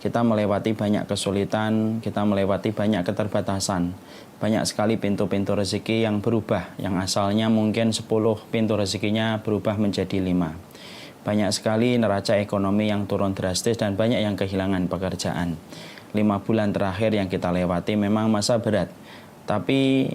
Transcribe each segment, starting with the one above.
kita melewati banyak kesulitan, kita melewati banyak keterbatasan. Banyak sekali pintu-pintu rezeki yang berubah, yang asalnya mungkin 10 pintu rezekinya berubah menjadi 5. Banyak sekali neraca ekonomi yang turun drastis dan banyak yang kehilangan pekerjaan. 5 bulan terakhir yang kita lewati memang masa berat, tapi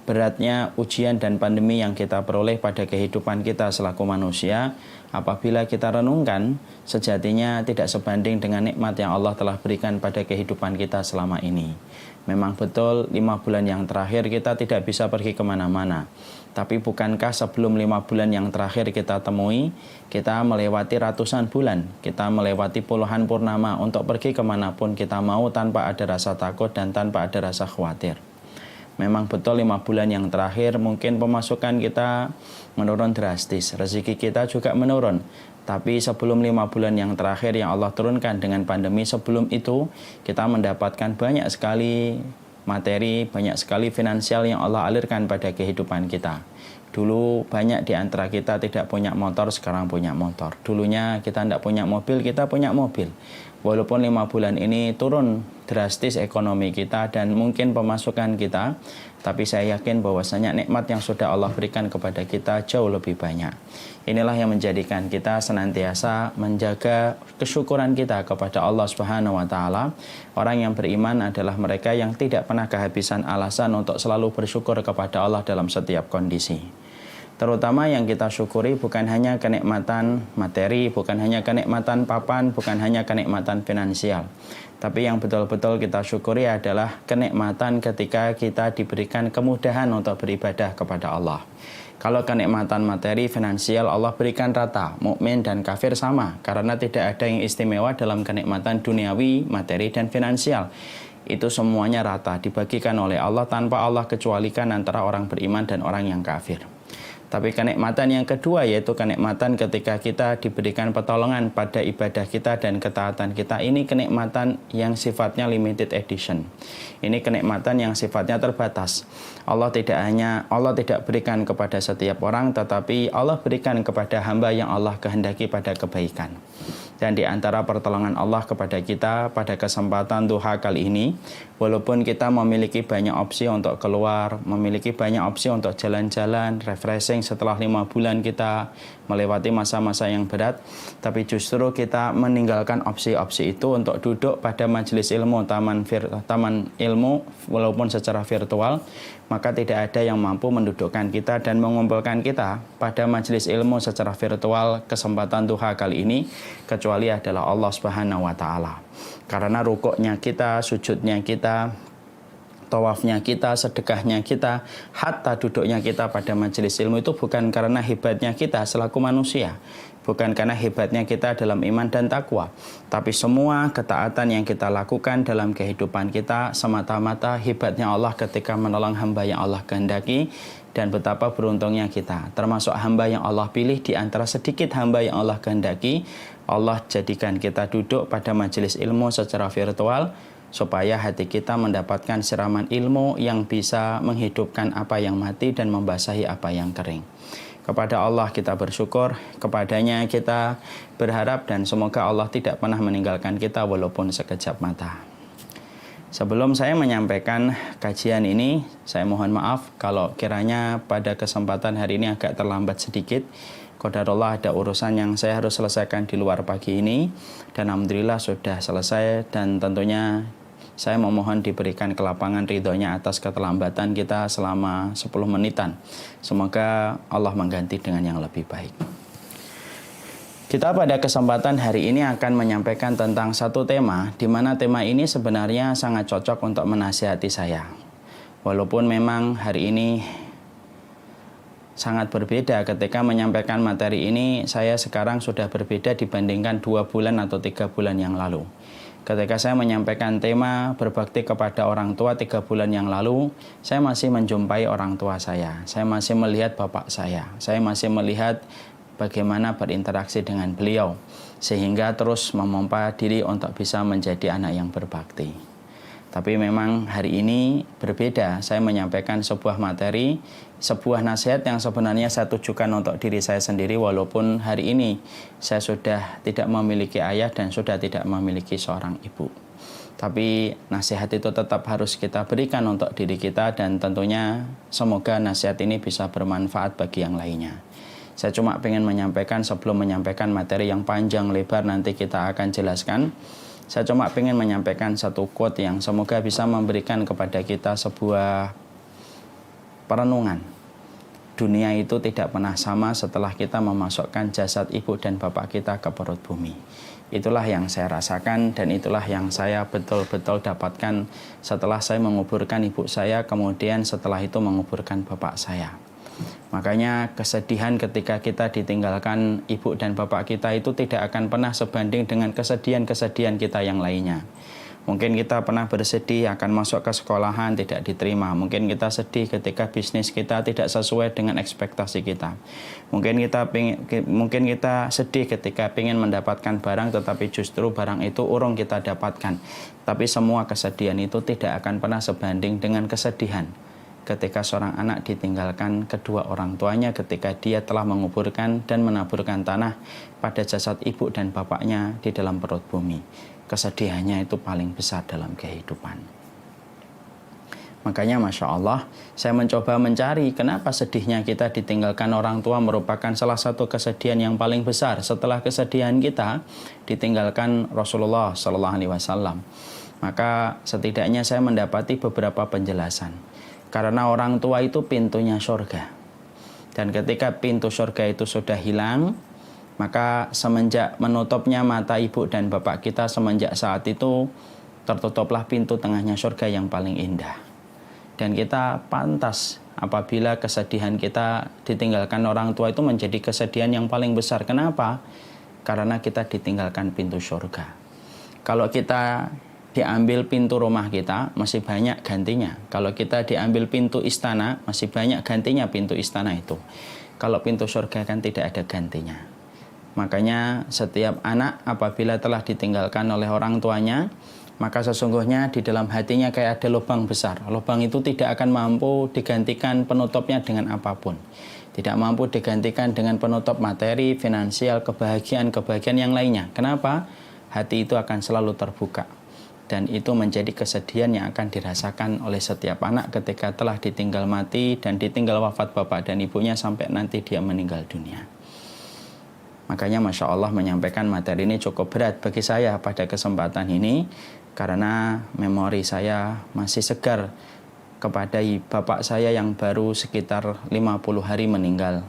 beratnya ujian dan pandemi yang kita peroleh pada kehidupan kita selaku manusia, apabila kita renungkan, sejatinya tidak sebanding dengan nikmat yang Allah telah berikan pada kehidupan kita selama ini. Memang betul 5 bulan yang terakhir kita tidak bisa pergi kemana-mana. Tapi bukankah sebelum 5 bulan yang terakhir kita temui, kita melewati ratusan bulan, kita melewati puluhan purnama untuk pergi kemanapun kita mau tanpa ada rasa takut dan tanpa ada rasa khawatir. Memang betul 5 bulan yang terakhir mungkin pemasukan kita menurun drastis, rezeki kita juga menurun. Tapi sebelum 5 bulan yang terakhir yang Allah turunkan dengan pandemi, sebelum itu kita mendapatkan banyak sekali materi, banyak sekali finansial yang Allah alirkan pada kehidupan kita. Dulu banyak di antara kita tidak punya motor, sekarang punya motor. Dulunya kita tidak punya mobil, kita punya mobil. Walaupun 5 bulan ini turun drastis ekonomi kita dan mungkin pemasukan kita, tapi saya yakin bahwasanya nikmat yang sudah Allah berikan kepada kita jauh lebih banyak. Inilah yang menjadikan kita senantiasa menjaga kesyukuran kita kepada Allah Subhanahu wa taala. Orang yang beriman adalah mereka yang tidak pernah kehabisan alasan untuk selalu bersyukur kepada Allah dalam setiap kondisi. Terutama yang kita syukuri bukan hanya kenikmatan materi, bukan hanya kenikmatan papan, bukan hanya kenikmatan finansial. Tapi yang betul-betul kita syukuri adalah kenikmatan ketika kita diberikan kemudahan untuk beribadah kepada Allah. Kalau kenikmatan materi, finansial Allah berikan rata, mukmin dan kafir sama, karena tidak ada yang istimewa dalam kenikmatan duniawi, materi dan finansial. Itu semuanya rata, dibagikan oleh Allah tanpa Allah kecualikan antara orang beriman dan orang yang kafir. Tapi kenikmatan yang kedua yaitu kenikmatan ketika kita diberikan pertolongan pada ibadah kita dan ketaatan kita. Ini kenikmatan yang sifatnya limited edition. Ini kenikmatan yang sifatnya terbatas. Allah tidak berikan kepada setiap orang, tetapi Allah berikan kepada hamba yang Allah kehendaki pada kebaikan. Dan di antara pertolongan Allah kepada kita pada kesempatan duha kali ini, walaupun kita memiliki banyak opsi untuk keluar, memiliki banyak opsi untuk jalan-jalan, refreshing setelah 5 bulan kita melewati masa-masa yang berat, tapi justru kita meninggalkan opsi-opsi itu untuk duduk pada majelis ilmu, taman ilmu, walaupun secara virtual, maka tidak ada yang mampu mendudukkan kita dan mengumpulkan kita pada majelis ilmu secara virtual kesempatan duha kali ini, kecuali adalah Allah Subhanahu wa taala. Karena rukuknya kita, sujudnya kita, tawafnya kita, sedekahnya kita, hatta duduknya kita pada majelis ilmu itu bukan karena hebatnya kita selaku manusia, bukan karena hebatnya kita dalam iman dan takwa, tapi semua ketaatan yang kita lakukan dalam kehidupan kita semata-mata hebatnya Allah ketika menolong hamba yang Allah kehendaki. Dan betapa beruntungnya kita, termasuk hamba yang Allah pilih di antara sedikit hamba yang Allah kehendaki. Allah jadikan kita duduk pada majelis ilmu secara virtual, supaya hati kita mendapatkan siraman ilmu yang bisa menghidupkan apa yang mati dan membasahi apa yang kering. Kepada Allah kita bersyukur, kepadanya kita berharap, dan semoga Allah tidak pernah meninggalkan kita walaupun sekejap mata. Sebelum saya menyampaikan kajian ini, saya mohon maaf kalau kiranya pada kesempatan hari ini agak terlambat sedikit. Qadarullah ada urusan yang saya harus selesaikan di luar pagi ini, dan alhamdulillah sudah selesai, dan tentunya saya memohon diberikan kelapangan ridhonya atas keterlambatan kita selama 10 menitan. Semoga Allah mengganti dengan yang lebih baik. Kita pada kesempatan hari ini akan menyampaikan tentang satu tema, di mana tema ini sebenarnya sangat cocok untuk menasihati saya. Walaupun memang hari ini sangat berbeda ketika menyampaikan materi ini, saya sekarang sudah berbeda dibandingkan 2 bulan atau 3 bulan yang lalu. Ketika saya menyampaikan tema berbakti kepada orang tua 3 bulan yang lalu, saya masih menjumpai orang tua saya masih melihat bapak saya masih melihat bagaimana berinteraksi dengan beliau, sehingga terus memompa diri untuk bisa menjadi anak yang berbakti. Tapi memang hari ini berbeda. Saya menyampaikan sebuah materi, sebuah nasihat yang sebenarnya saya tujukan untuk diri saya sendiri, walaupun hari ini saya sudah tidak memiliki ayah dan sudah tidak memiliki seorang ibu. Tapi nasihat itu tetap harus kita berikan untuk diri kita, dan tentunya semoga nasihat ini bisa bermanfaat bagi yang lainnya. Saya cuma ingin menyampaikan, sebelum menyampaikan materi yang panjang lebar nanti kita akan jelaskan, saya cuma ingin menyampaikan satu quote yang semoga bisa memberikan kepada kita sebuah perenungan. Dunia itu tidak pernah sama setelah kita memasukkan jasad ibu dan bapak kita ke perut bumi. Itulah yang saya rasakan dan itulah yang saya betul-betul dapatkan setelah saya menguburkan ibu saya, kemudian setelah itu menguburkan bapak saya. Makanya kesedihan ketika kita ditinggalkan ibu dan bapak kita itu tidak akan pernah sebanding dengan kesedihan-kesedihan kita yang lainnya. Mungkin kita pernah bersedih akan masuk ke sekolahan tidak diterima. Mungkin kita sedih ketika bisnis kita tidak sesuai dengan ekspektasi kita. Mungkin kita sedih ketika ingin mendapatkan barang tetapi justru barang itu urung kita dapatkan. Tapi semua kesedihan itu tidak akan pernah sebanding dengan kesedihan ketika seorang anak ditinggalkan kedua orang tuanya ketika dia telah menguburkan dan menaburkan tanah pada jasad ibu dan bapaknya di dalam perut bumi. Kesedihannya itu paling besar dalam kehidupan. Makanya Masya Allah, saya mencoba mencari kenapa sedihnya kita ditinggalkan orang tua merupakan salah satu kesedihan yang paling besar setelah kesedihan kita ditinggalkan Rasulullah SAW. Maka setidaknya saya mendapati beberapa penjelasan. Karena orang tua itu pintunya surga. Dan ketika pintu surga itu sudah hilang, maka semenjak menutupnya mata ibu dan bapak kita, semenjak saat itu tertutuplah pintu tengahnya surga yang paling indah. Dan kita pantas apabila kesedihan kita ditinggalkan orang tua itu menjadi kesedihan yang paling besar. Kenapa? Karena kita ditinggalkan pintu surga. Kalau kita diambil pintu rumah kita, masih banyak gantinya. Kalau kita diambil pintu istana, masih banyak gantinya pintu istana itu. Kalau pintu surga kan tidak ada gantinya. Makanya setiap anak apabila telah ditinggalkan oleh orang tuanya, maka sesungguhnya di dalam hatinya kayak ada lubang besar. Lubang itu tidak akan mampu digantikan penutupnya dengan apapun. Tidak mampu digantikan dengan penutup materi, finansial, kebahagiaan yang lainnya. Kenapa? Hati itu akan selalu terbuka. Dan itu menjadi kesedihan yang akan dirasakan oleh setiap anak ketika telah ditinggal mati dan ditinggal wafat bapak dan ibunya sampai nanti dia meninggal dunia. Makanya Masya Allah menyampaikan materi ini cukup berat bagi saya pada kesempatan ini, karena memori saya masih segar kepada bapak saya yang baru sekitar 50 hari meninggal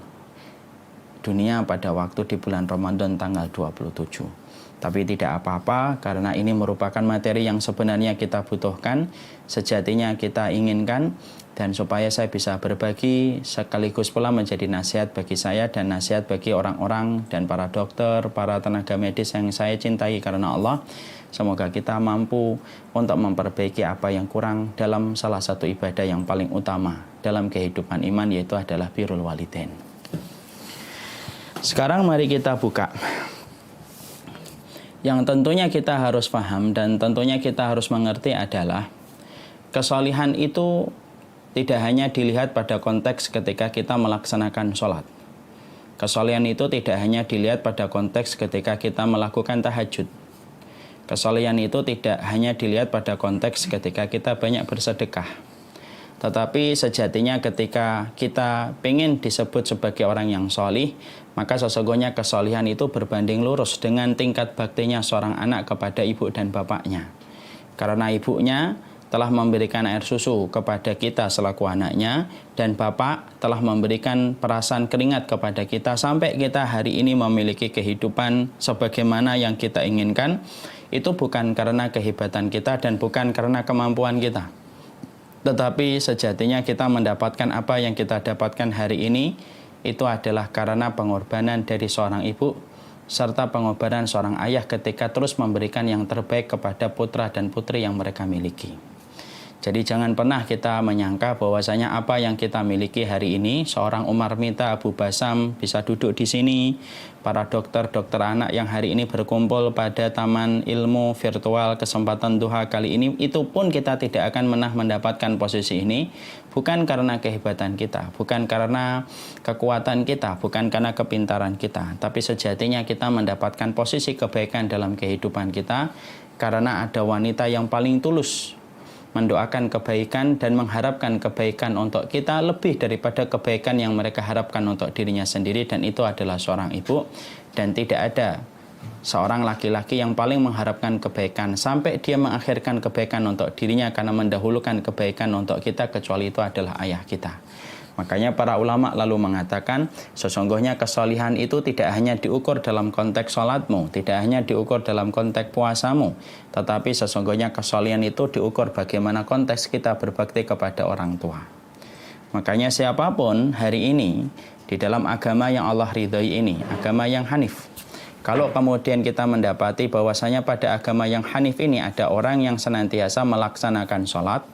dunia pada waktu di bulan Ramadan tanggal 27. Tapi tidak apa-apa, karena ini merupakan materi yang sebenarnya kita butuhkan, sejatinya kita inginkan, dan supaya saya bisa berbagi sekaligus pula menjadi nasihat bagi saya dan nasihat bagi orang-orang dan para dokter, para tenaga medis yang saya cintai karena Allah. Semoga kita mampu untuk memperbaiki apa yang kurang dalam salah satu ibadah yang paling utama dalam kehidupan iman, yaitu adalah birrul walidain. Sekarang mari kita buka. Yang tentunya kita harus paham dan tentunya kita harus mengerti adalah kesalihan itu tidak hanya dilihat pada konteks ketika kita melaksanakan sholat. Kesalihan itu tidak hanya dilihat pada konteks ketika kita melakukan tahajud. Kesalihan itu tidak hanya dilihat pada konteks ketika kita banyak bersedekah. Tetapi sejatinya ketika kita ingin disebut sebagai orang yang sholih, maka sesungguhnya kesolihan itu berbanding lurus dengan tingkat baktinya seorang anak kepada ibu dan bapaknya. Karena ibunya telah memberikan air susu kepada kita selaku anaknya, dan bapak telah memberikan perasan keringat kepada kita sampai kita hari ini memiliki kehidupan sebagaimana yang kita inginkan. Itu bukan karena kehebatan kita dan bukan karena kemampuan kita. Tetapi sejatinya kita mendapatkan apa yang kita dapatkan hari ini itu adalah karena pengorbanan dari seorang ibu serta pengorbanan seorang ayah ketika terus memberikan yang terbaik kepada putra dan putri yang mereka miliki. Jadi jangan pernah kita menyangka bahwasanya apa yang kita miliki hari ini, seorang Umar Mita, Abu Basam bisa duduk di sini, para dokter-dokter anak yang hari ini berkumpul pada Taman Ilmu Virtual Kesempatan Duha kali ini, itu pun kita tidak akan pernah mendapatkan posisi ini, bukan karena kehebatan kita, bukan karena kekuatan kita, bukan karena kepintaran kita, tapi sejatinya kita mendapatkan posisi kebaikan dalam kehidupan kita, karena ada wanita yang paling tulus mendoakan kebaikan dan mengharapkan kebaikan untuk kita lebih daripada kebaikan yang mereka harapkan untuk dirinya sendiri, dan itu adalah seorang ibu. Dan tidak ada seorang laki-laki yang paling mengharapkan kebaikan sampai dia mengakhirkan kebaikan untuk dirinya karena mendahulukan kebaikan untuk kita, kecuali itu adalah ayah kita. Makanya para ulama lalu mengatakan, sesungguhnya kesolihan itu tidak hanya diukur dalam konteks sholatmu, tidak hanya diukur dalam konteks puasamu, tetapi sesungguhnya kesolihan itu diukur bagaimana konteks kita berbakti kepada orang tua. Makanya siapapun hari ini di dalam agama yang Allah ridhoi ini, agama yang hanif, kalau kemudian kita mendapati bahwasanya pada agama yang hanif ini ada orang yang senantiasa melaksanakan sholat,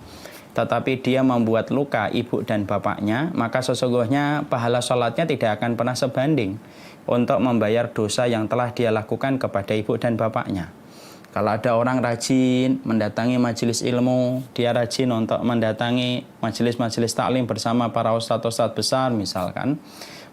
tetapi dia membuat luka ibu dan bapaknya, maka sesungguhnya pahala sholatnya tidak akan pernah sebanding untuk membayar dosa yang telah dia lakukan kepada ibu dan bapaknya. Kalau ada orang rajin mendatangi majelis ilmu, dia rajin untuk mendatangi majelis-majelis taklim bersama para ustadz-ustadz besar misalkan,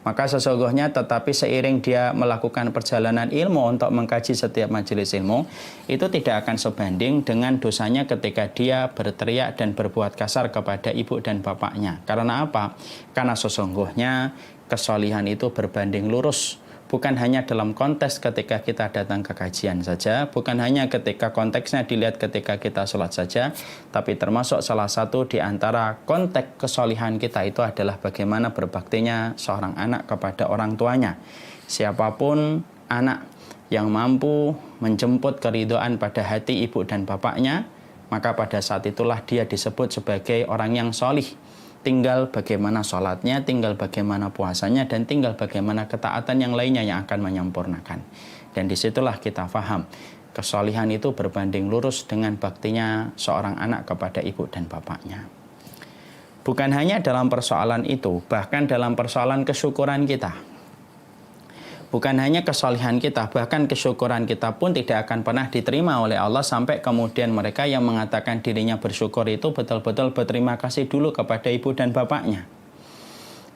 maka sesungguhnya tetapi seiring dia melakukan perjalanan ilmu untuk mengkaji setiap majelis ilmu, itu tidak akan sebanding dengan dosanya ketika dia berteriak dan berbuat kasar kepada ibu dan bapaknya. Karena apa? Karena sesungguhnya kesolihan itu berbanding lurus. Bukan hanya dalam konteks ketika kita datang ke kajian saja, bukan hanya ketika konteksnya dilihat ketika kita sholat saja, tapi termasuk salah satu di antara konteks kesolihan kita itu adalah bagaimana berbaktinya seorang anak kepada orang tuanya. Siapapun anak yang mampu menjemput keridhaan pada hati ibu dan bapaknya, maka pada saat itulah dia disebut sebagai orang yang solih. Tinggal bagaimana sholatnya, tinggal bagaimana puasanya, dan tinggal bagaimana ketaatan yang lainnya yang akan menyempurnakan. Dan disitulah kita faham, kesolihan itu berbanding lurus dengan baktinya seorang anak kepada ibu dan bapaknya. Bukan hanya dalam persoalan itu, bahkan dalam persoalan kesyukuran kita. Bukan hanya kesolihan kita, bahkan kesyukuran kita pun tidak akan pernah diterima oleh Allah sampai kemudian mereka yang mengatakan dirinya bersyukur itu betul-betul berterima kasih dulu kepada ibu dan bapaknya.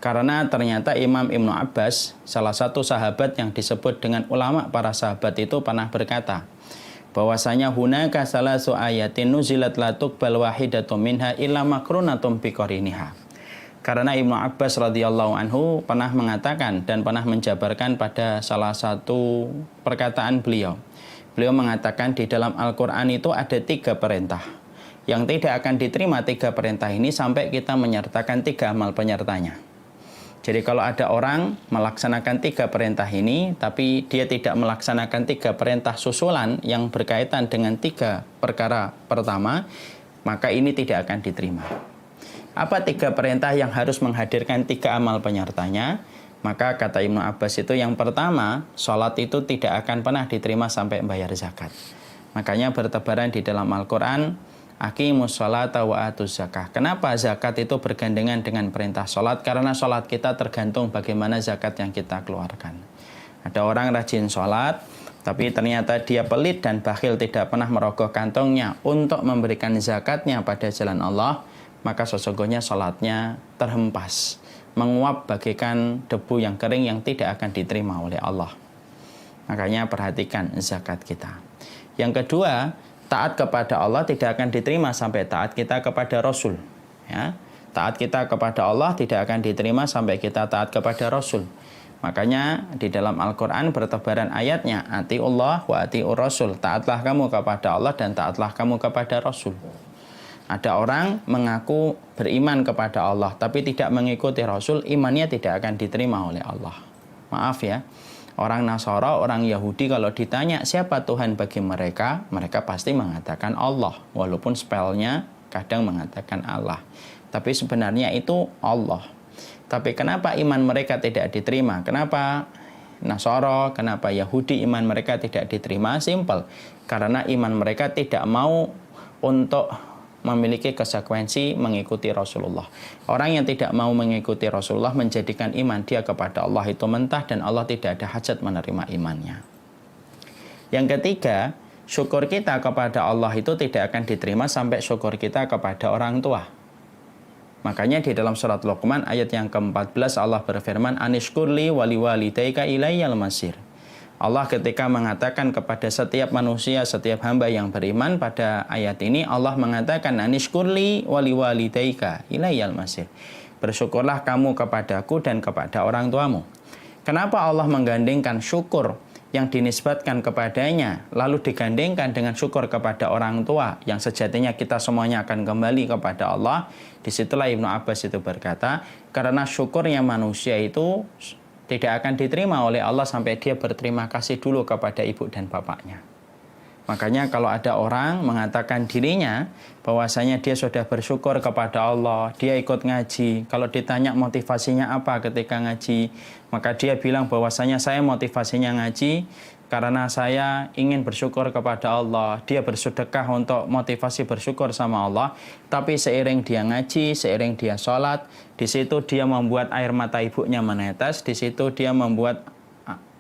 Karena ternyata Imam Ibnu Abbas, salah satu sahabat yang disebut dengan ulama para sahabat itu pernah berkata, bahwasanya hunaka salasu ayatin nuzilat la tuqbal wahidatum minha illa makrunatum biqariniha. Karena Ibnu Abbas radhiyallahu anhu pernah mengatakan dan pernah menjabarkan pada salah satu perkataan beliau. Beliau mengatakan di dalam Al-Quran itu ada 3 perintah. Yang tidak akan diterima 3 perintah ini sampai kita menyertakan 3 amal penyertanya. Jadi kalau ada orang melaksanakan 3 perintah ini, tapi dia tidak melaksanakan 3 perintah susulan yang berkaitan dengan 3 perkara pertama, maka ini tidak akan diterima. Apa 3 perintah yang harus menghadirkan 3 amal penyertanya? Maka kata Ibnu Abbas itu yang pertama, sholat itu tidak akan pernah diterima sampai bayar zakat. Makanya bertebaran di dalam Al-Quran, aqimus sholata wa atuz zakah. Kenapa zakat itu bergandengan dengan perintah sholat? Karena sholat kita tergantung bagaimana zakat yang kita keluarkan. Ada orang rajin sholat, tapi ternyata dia pelit dan bakhil, tidak pernah merogoh kantongnya untuk memberikan zakatnya pada jalan Allah, maka sesungguhnya sholatnya terhempas, menguap bagaikan debu yang kering yang tidak akan diterima oleh Allah. Makanya perhatikan zakat kita. Yang kedua, taat kepada Allah tidak akan diterima sampai taat kita kepada Rasul. Ya, taat kita kepada Allah tidak akan diterima sampai kita taat kepada Rasul. Makanya di dalam Al-Quran bertebaran ayatnya, atiullah wa atiur Rasul. Taatlah kamu kepada Allah dan taatlah kamu kepada Rasul. Ada orang mengaku beriman kepada Allah tapi tidak mengikuti Rasul, imannya tidak akan diterima oleh Allah. Maaf ya, orang Nasara, orang Yahudi kalau ditanya siapa Tuhan bagi mereka, mereka pasti mengatakan Allah. Walaupun spellnya kadang mengatakan Allah, tapi sebenarnya itu Allah. Tapi kenapa iman mereka tidak diterima? Kenapa Nasara, kenapa Yahudi iman mereka tidak diterima? Simple, karena iman mereka tidak mau untuk memiliki konsekuensi mengikuti Rasulullah. Orang yang tidak mau mengikuti Rasulullah menjadikan iman dia kepada Allah itu mentah dan Allah tidak ada hajat menerima imannya. Yang ketiga, syukur kita kepada Allah itu tidak akan diterima sampai syukur kita kepada orang tua. Makanya di dalam surat Luqman ayat yang ke-14 Allah berfirman, Anishkurli wali walidayka ilayyal masir. Allah ketika mengatakan kepada setiap manusia, setiap hamba yang beriman pada ayat ini, Allah mengatakan, Anishkurli wali walidayka ilayyal masir. Bersyukurlah kamu kepadaku dan kepada orang tuamu. Kenapa Allah menggandengkan syukur yang dinisbatkan kepadanya, lalu digandengkan dengan syukur kepada orang tua, yang sejatinya kita semuanya akan kembali kepada Allah? Disitulah Ibnu Abbas itu berkata, karena syukurnya manusia itu tidak akan diterima oleh Allah sampai dia berterima kasih dulu kepada ibu dan bapaknya. Makanya kalau ada orang mengatakan dirinya bahwasanya dia sudah bersyukur kepada Allah, dia ikut ngaji, kalau ditanya motivasinya apa ketika ngaji, maka dia bilang bahwasanya saya motivasinya ngaji karena saya ingin bersyukur kepada Allah. Dia bersedekah untuk motivasi bersyukur sama Allah. Tapi seiring dia ngaji, seiring dia sholat, di situ dia membuat air mata ibunya menetes, di situ dia membuat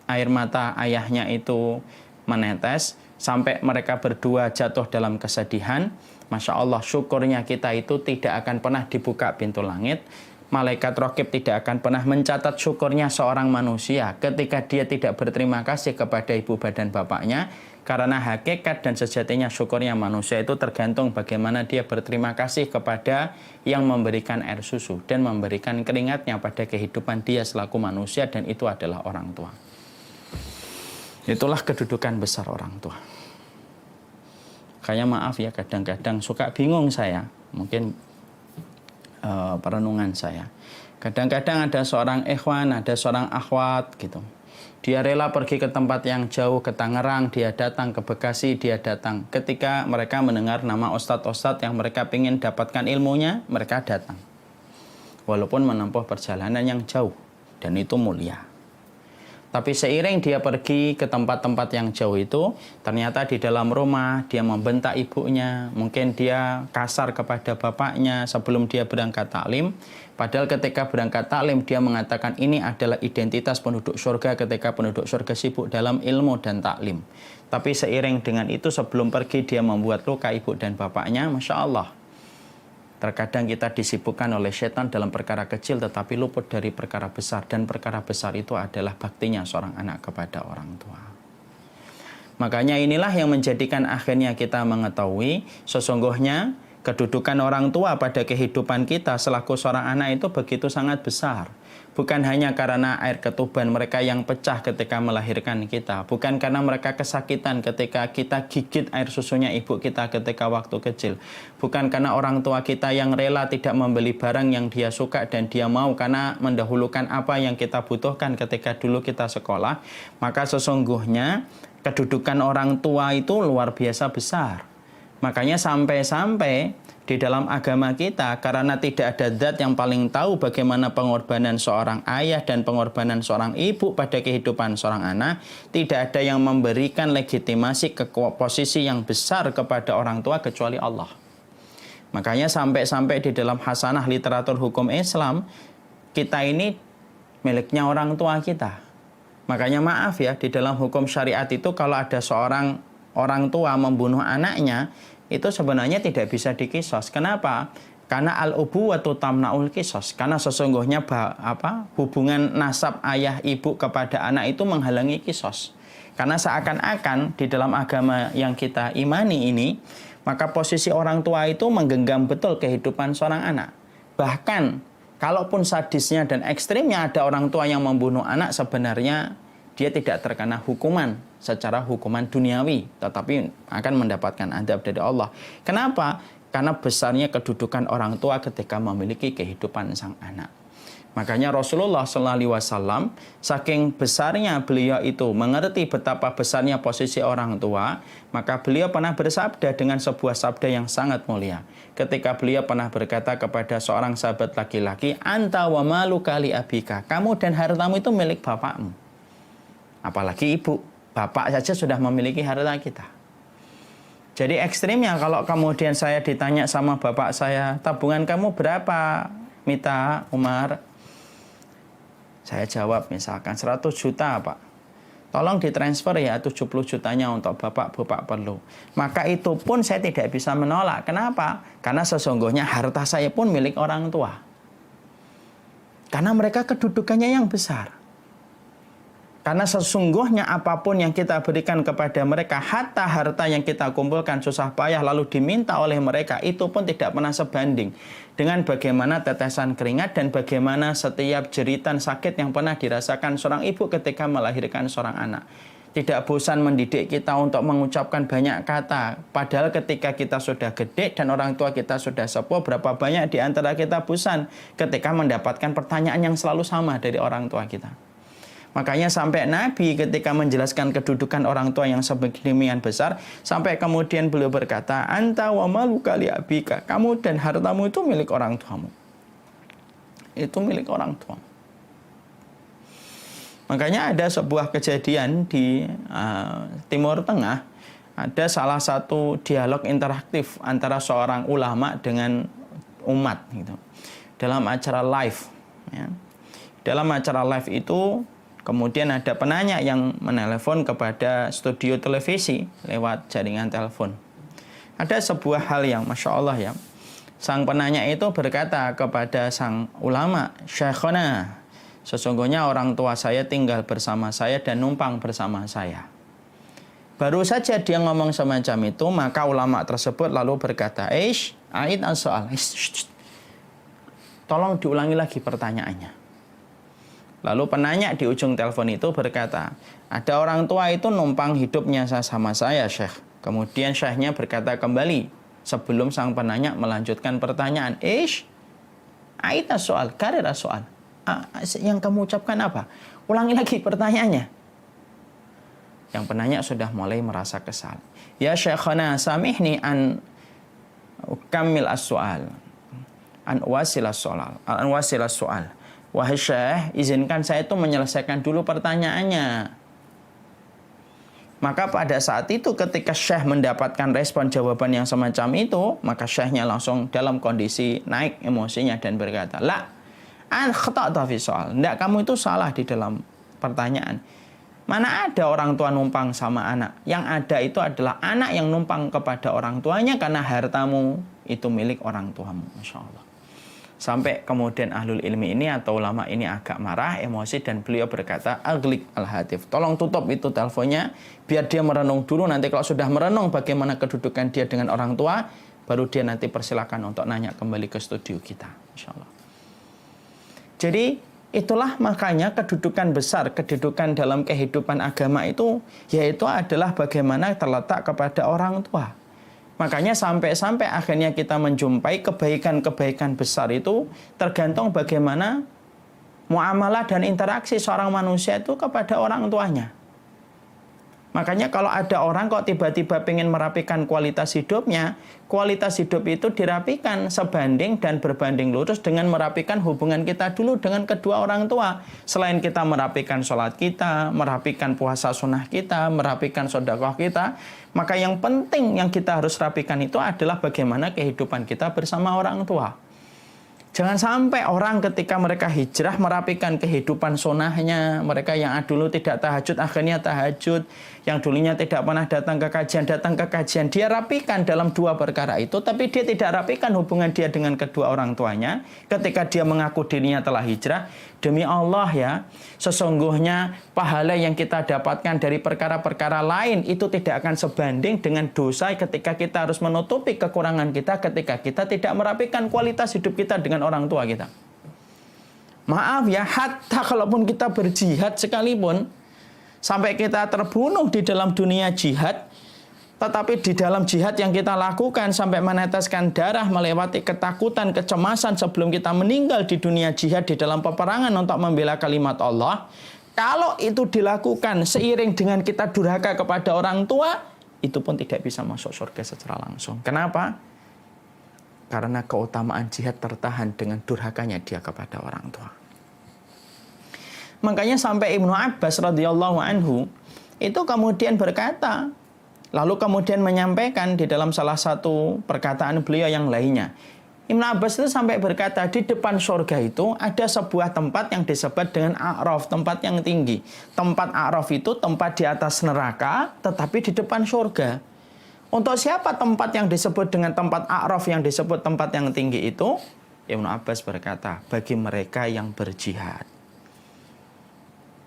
air mata ayahnya itu menetes, sampai mereka berdua jatuh dalam kesedihan. Masya Allah, syukurnya kita itu tidak akan pernah dibuka pintu langit. Malaikat Raqib tidak akan pernah mencatat syukurnya seorang manusia ketika dia tidak berterima kasih kepada ibu dan bapaknya. Karena hakikat dan sejatinya syukurnya manusia itu tergantung bagaimana dia berterima kasih kepada yang memberikan air susu dan memberikan keringatnya pada kehidupan dia selaku manusia, dan itu adalah orang tua. Itulah kedudukan besar orang tua. Kayak maaf ya, kadang-kadang suka bingung saya, mungkin perenungan saya. Kadang-kadang ada seorang ikhwan, ada seorang akhwat gitu. Dia rela pergi ke tempat yang jauh, ke Tangerang, dia datang ke Bekasi, dia datang. Ketika mereka mendengar nama ustadz-ustadz yang mereka ingin dapatkan ilmunya, mereka datang. Walaupun menempuh perjalanan yang jauh, dan itu mulia. Tapi seiring dia pergi ke tempat-tempat yang jauh itu, ternyata di dalam rumah dia membentak ibunya, mungkin dia kasar kepada bapaknya sebelum dia berangkat taklim. Padahal ketika berangkat taklim dia mengatakan ini adalah identitas penduduk surga ketika penduduk surga sibuk dalam ilmu dan taklim. Tapi seiring dengan itu sebelum pergi dia membuat luka ibu dan bapaknya. Masya Allah. Terkadang kita disibukkan oleh setan dalam perkara kecil tetapi luput dari perkara besar. Dan perkara besar itu adalah baktinya seorang anak kepada orang tua. Makanya inilah yang menjadikan akhirnya kita mengetahui sesungguhnya kedudukan orang tua pada kehidupan kita selaku seorang anak itu begitu sangat besar. Bukan hanya karena air ketuban mereka yang pecah ketika melahirkan kita. Bukan karena mereka kesakitan ketika kita gigit air susunya ibu kita ketika waktu kecil. Bukan karena orang tua kita yang rela tidak membeli barang yang dia suka dan dia mau karena mendahulukan apa yang kita butuhkan ketika dulu kita sekolah. Maka sesungguhnya kedudukan orang tua itu luar biasa besar. Makanya sampai-sampai di dalam agama kita, karena tidak ada zat yang paling tahu bagaimana pengorbanan seorang ayah dan pengorbanan seorang ibu pada kehidupan seorang anak, tidak ada yang memberikan legitimasi ke posisi yang besar kepada orang tua kecuali Allah. Makanya sampai-sampai di dalam hasanah literatur hukum Islam, kita ini miliknya orang tua kita. Makanya maaf ya, di dalam hukum syariat itu kalau ada seorang orang tua membunuh anaknya, itu sebenarnya tidak bisa dikisos. Kenapa? Karena al-ubuwatu tamna'ul kisos. Karena sesungguhnya hubungan nasab ayah ibu kepada anak itu menghalangi kisos. Karena seakan-akan di dalam agama yang kita imani ini, maka posisi orang tua itu menggenggam betul kehidupan seorang anak. Bahkan kalaupun sadisnya dan ekstrimnya ada orang tua yang membunuh anak, sebenarnya dia tidak terkena hukuman secara hukuman duniawi, tetapi akan mendapatkan adab dari Allah. Kenapa? Karena besarnya kedudukan orang tua ketika memiliki kehidupan sang anak. Makanya Rasulullah SAW, saking besarnya beliau itu mengerti betapa besarnya posisi orang tua, maka beliau pernah bersabda dengan sebuah sabda yang sangat mulia. Ketika beliau pernah berkata kepada seorang sahabat laki-laki, Anta wa maluka li abika, kamu dan hartamu itu milik bapakmu. Apalagi ibu, bapak saja sudah memiliki harta kita. Jadi ekstrimnya kalau kemudian saya ditanya sama bapak saya, tabungan kamu berapa, Mita, Umar? Saya jawab misalkan 100 juta, Pak. Tolong ditransfer ya 70 jutanya untuk bapak perlu. Maka itu pun saya tidak bisa menolak. Kenapa? Karena sesungguhnya harta saya pun milik orang tua. Karena mereka kedudukannya yang besar. Karena sesungguhnya apapun yang kita berikan kepada mereka, hatta harta yang kita kumpulkan susah payah lalu diminta oleh mereka, itu pun tidak pernah sebanding dengan bagaimana tetesan keringat dan bagaimana setiap jeritan sakit yang pernah dirasakan seorang ibu ketika melahirkan seorang anak. Tidak bosan mendidik kita untuk mengucapkan banyak kata, padahal ketika kita sudah gede dan orang tua kita sudah sepuh, berapa banyak di antara kita bosan ketika mendapatkan pertanyaan yang selalu sama dari orang tua kita. Makanya sampai Nabi ketika menjelaskan kedudukan orang tua yang sedemikian besar, sampai kemudian beliau berkata, anta wa maluka li abika, kamu dan hartamu itu milik orang tuamu. Itu milik orang tua. Makanya ada sebuah kejadian di Timur Tengah, ada salah satu dialog interaktif antara seorang ulama dengan umat gitu, dalam acara live. Ya. Dalam acara live itu kemudian ada penanya yang menelepon kepada studio televisi lewat jaringan telepon. Ada sebuah hal yang Masya Allah ya. Sang penanya itu berkata kepada sang ulama, Syekhona, sesungguhnya orang tua saya tinggal bersama saya dan numpang bersama saya. Baru saja dia ngomong semacam itu, maka ulama tersebut lalu berkata, a'id as-soal. Tolong diulangi lagi pertanyaannya. Lalu penanya di ujung telepon itu berkata, ada orang tua itu numpang hidupnya sama saya, Syekh. Kemudian Syekhnya berkata kembali, sebelum sang penanya melanjutkan pertanyaan, aita soal, karera soal. Yang kamu ucapkan apa? Ulangi lagi pertanyaannya. Yang penanya sudah mulai merasa kesal. Ya Syekhana, samihni an ukammil as-soal. An wasilas soal. Wahai Syekh, izinkan saya itu menyelesaikan dulu pertanyaannya. Maka pada saat itu ketika Syekh mendapatkan respon jawaban yang semacam itu, maka Syekhnya langsung dalam kondisi naik emosinya dan berkata, la, an khata'ta fi soal. Tidak, kamu itu salah di dalam pertanyaan. Mana ada orang tua numpang sama anak? Yang ada itu adalah anak yang numpang kepada orang tuanya karena hartamu itu milik orang tuamu. Masya Allah. Sampai kemudian ahlul ilmi ini atau ulama ini agak marah, emosi, dan beliau berkata, aglik al-hatif, tolong tutup itu teleponnya, biar dia merenung dulu, nanti kalau sudah merenung bagaimana kedudukan dia dengan orang tua, baru dia nanti persilakan untuk nanya kembali ke studio kita, insya Allah. Jadi itulah makanya kedudukan besar, kedudukan dalam kehidupan agama itu, yaitu adalah bagaimana terletak kepada orang tua. Makanya sampai-sampai akhirnya kita menjumpai kebaikan-kebaikan besar itu tergantung bagaimana muamalah dan interaksi seorang manusia itu kepada orang tuanya. Makanya kalau ada orang kok tiba-tiba pengen merapikan kualitas hidupnya, kualitas hidup itu dirapikan sebanding dan berbanding lurus dengan merapikan hubungan kita dulu dengan kedua orang tua. Selain kita merapikan sholat kita, merapikan puasa sunnah kita, merapikan sedekah kita, maka yang penting yang kita harus rapikan itu adalah bagaimana kehidupan kita bersama orang tua. Jangan sampai orang ketika mereka hijrah merapikan kehidupan sunnahnya. Mereka yang dulu tidak tahajud, akhirnya tahajud. Yang dulunya tidak pernah datang ke kajian. Dia rapikan dalam dua perkara itu, tapi dia tidak rapikan hubungan dia dengan kedua orang tuanya. Ketika dia mengaku dirinya telah hijrah, demi Allah ya, sesungguhnya pahala yang kita dapatkan dari perkara-perkara lain itu tidak akan sebanding dengan dosa ketika kita harus menutupi kekurangan kita ketika kita tidak merapikan kualitas hidup kita dengan orang tua kita. Maaf ya, hatta kalaupun kita berjihad sekalipun, sampai kita terbunuh di dalam dunia jihad, tetapi di dalam jihad yang kita lakukan sampai meneteskan darah, melewati ketakutan, kecemasan sebelum kita meninggal di dunia jihad di dalam peperangan untuk membela kalimat Allah, kalau itu dilakukan seiring dengan kita durhaka kepada orang tua, itu pun tidak bisa masuk surga secara langsung. Kenapa? Karena keutamaan jihad tertahan dengan durhakanya dia kepada orang tua. Makanya sampai Ibnu Abbas radhiyallahu anhu itu kemudian berkata, Lalu kemudian menyampaikan di dalam salah satu perkataan beliau yang lainnya, Ibnu Abbas itu sampai berkata, di depan surga itu ada sebuah tempat yang disebut dengan A'raf, tempat yang tinggi. Tempat A'raf itu tempat di atas neraka, tetapi di depan surga. Untuk siapa tempat yang disebut dengan tempat A'raf, yang disebut tempat yang tinggi itu? Ibnu Abbas berkata, bagi mereka yang berjihad,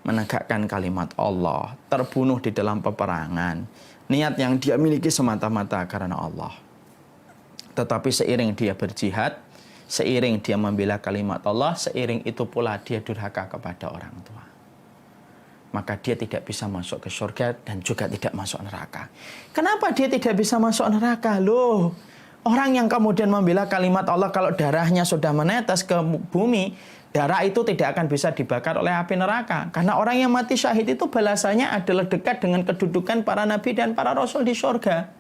menegakkan kalimat Allah, terbunuh di dalam peperangan, niat yang dia miliki semata-mata karena Allah. Tetapi seiring dia berjihad, seiring dia membela kalimat Allah, seiring itu pula dia durhaka kepada orang tua, maka dia tidak bisa masuk ke surga dan juga tidak masuk neraka. Kenapa dia tidak bisa masuk neraka? Loh, orang yang kemudian membela kalimat Allah, kalau darahnya sudah menetes ke bumi, darah itu tidak akan bisa dibakar oleh api neraka. Karena orang yang mati syahid itu balasannya adalah dekat dengan kedudukan para nabi dan para rasul di surga.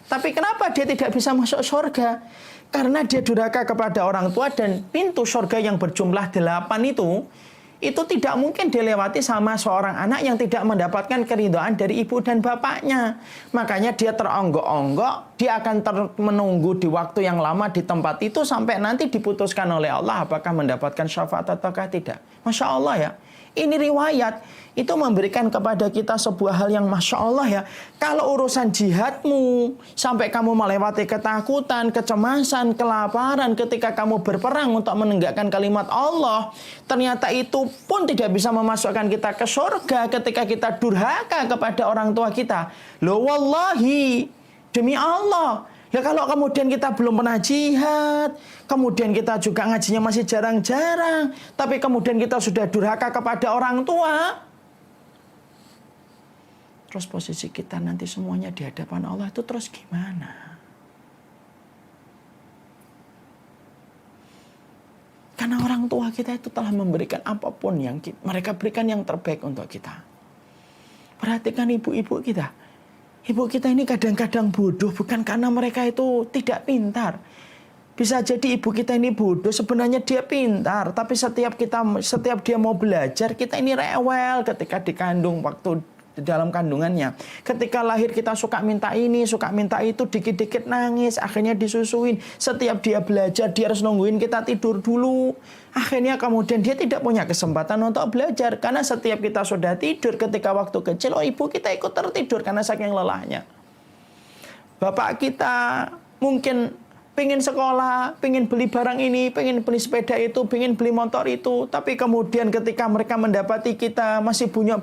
Tapi kenapa dia tidak bisa masuk surga? Karena dia durhaka kepada orang tua, dan pintu surga yang berjumlah 8 itu tidak mungkin dilewati sama seorang anak yang tidak mendapatkan keridhaan dari ibu dan bapaknya. Makanya dia teronggok-onggok, dia akan menunggu di waktu yang lama di tempat itu sampai nanti diputuskan oleh Allah apakah mendapatkan syafaat ataukah tidak. Masya Allah ya. Ini riwayat itu memberikan kepada kita sebuah hal yang Masya Allah ya. Kalau urusan jihadmu, sampai kamu melewati ketakutan, kecemasan, kelaparan ketika kamu berperang untuk menegakkan kalimat Allah, ternyata itu pun tidak bisa memasukkan kita ke surga ketika kita durhaka kepada orang tua kita. Loh wallahi, demi Allah. Ya kalau kemudian kita belum pernah jihad, kemudian kita juga ngajinya masih jarang-jarang, tapi kemudian kita sudah durhaka kepada orang tua, terus posisi kita nanti semuanya di hadapan Allah itu terus gimana? Karena orang tua kita itu telah memberikan apapun yang mereka berikan yang terbaik untuk kita. Perhatikan ibu-ibu kita. Ibu kita ini kadang-kadang bodoh bukan karena mereka itu tidak pintar. Bisa jadi ibu kita ini bodoh, sebenarnya dia pintar, tapi setiap dia mau belajar, kita ini rewel ketika dikandung, waktu dalam kandungannya. Ketika lahir kita suka minta ini, suka minta itu, dikit-dikit nangis, akhirnya disusuin. Setiap dia belajar, dia harus nungguin kita tidur dulu. Akhirnya kemudian dia tidak punya kesempatan untuk belajar. Karena setiap kita sudah tidur ketika waktu kecil, ibu kita ikut tertidur karena saking lelahnya. Bapak kita mungkin pengen sekolah, pengen beli barang ini, pengen beli sepeda itu, pengen beli motor itu. Tapi kemudian ketika mereka mendapati kita masih punya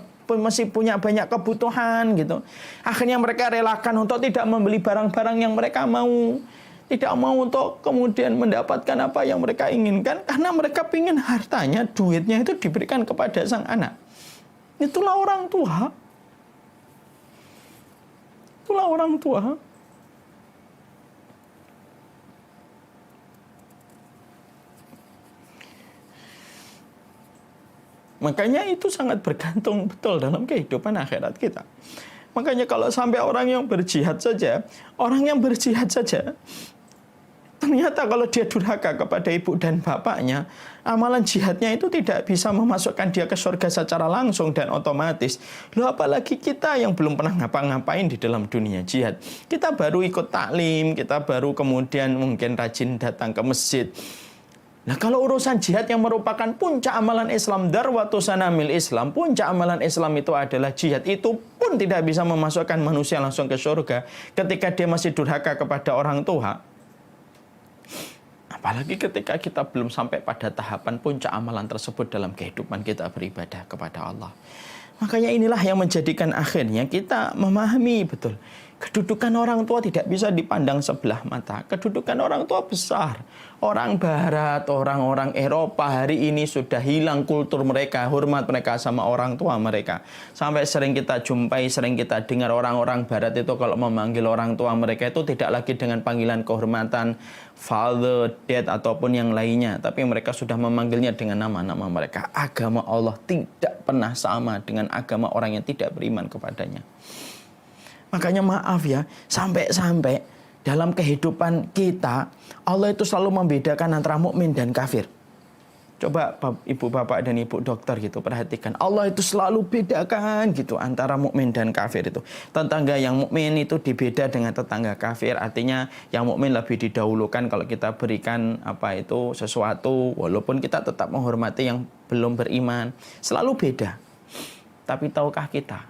banyak kebutuhan gitu, akhirnya mereka relakan untuk tidak membeli barang-barang yang mereka mau, tidak mau untuk kemudian mendapatkan apa yang mereka inginkan, karena mereka ingin hartanya, duitnya itu diberikan kepada sang anak. Itulah orang tua. Itulah orang tua. Makanya itu sangat bergantung betul dalam kehidupan akhirat kita. Makanya kalau sampai orang yang berjihad saja, ternyata kalau dia durhaka kepada ibu dan bapaknya, amalan jihadnya itu tidak bisa memasukkan dia ke surga secara langsung dan otomatis. Loh, apalagi kita yang belum pernah ngapa-ngapain di dalam dunia jihad. Kita baru ikut taklim, kita baru kemudian mungkin rajin datang ke masjid. Nah, kalau urusan jihad yang merupakan puncak amalan Islam, darwatu sanamil Islam, puncak amalan Islam itu adalah jihad, itu pun tidak bisa memasukkan manusia langsung ke surga ketika dia masih durhaka kepada orang tua. Apalagi ketika kita belum sampai pada tahapan puncak amalan tersebut dalam kehidupan kita beribadah kepada Allah. Makanya inilah yang menjadikan akhirnya kita memahami betul. Kedudukan orang tua tidak bisa dipandang sebelah mata. Kedudukan orang tua besar. Orang Barat, orang-orang Eropa hari ini sudah hilang kultur mereka, hormat mereka sama orang tua mereka. Sampai sering kita jumpai, sering kita dengar orang-orang Barat itu kalau memanggil orang tua mereka itu tidak lagi dengan panggilan kehormatan father, dad, ataupun yang lainnya. Tapi mereka sudah memanggilnya dengan nama-nama mereka. Agama Allah tidak pernah sama dengan agama orang yang tidak beriman kepadanya. Makanya maaf ya, sampai-sampai dalam kehidupan kita, Allah itu selalu membedakan antara mukmin dan kafir. Coba ibu bapak dan ibu dokter gitu perhatikan, Allah itu selalu bedakan gitu antara mukmin dan kafir itu. Tetangga yang mukmin itu dibeda dengan tetangga kafir, artinya yang mukmin lebih didahulukan kalau kita berikan sesuatu, walaupun kita tetap menghormati yang belum beriman, selalu beda. Tapi tahukah kita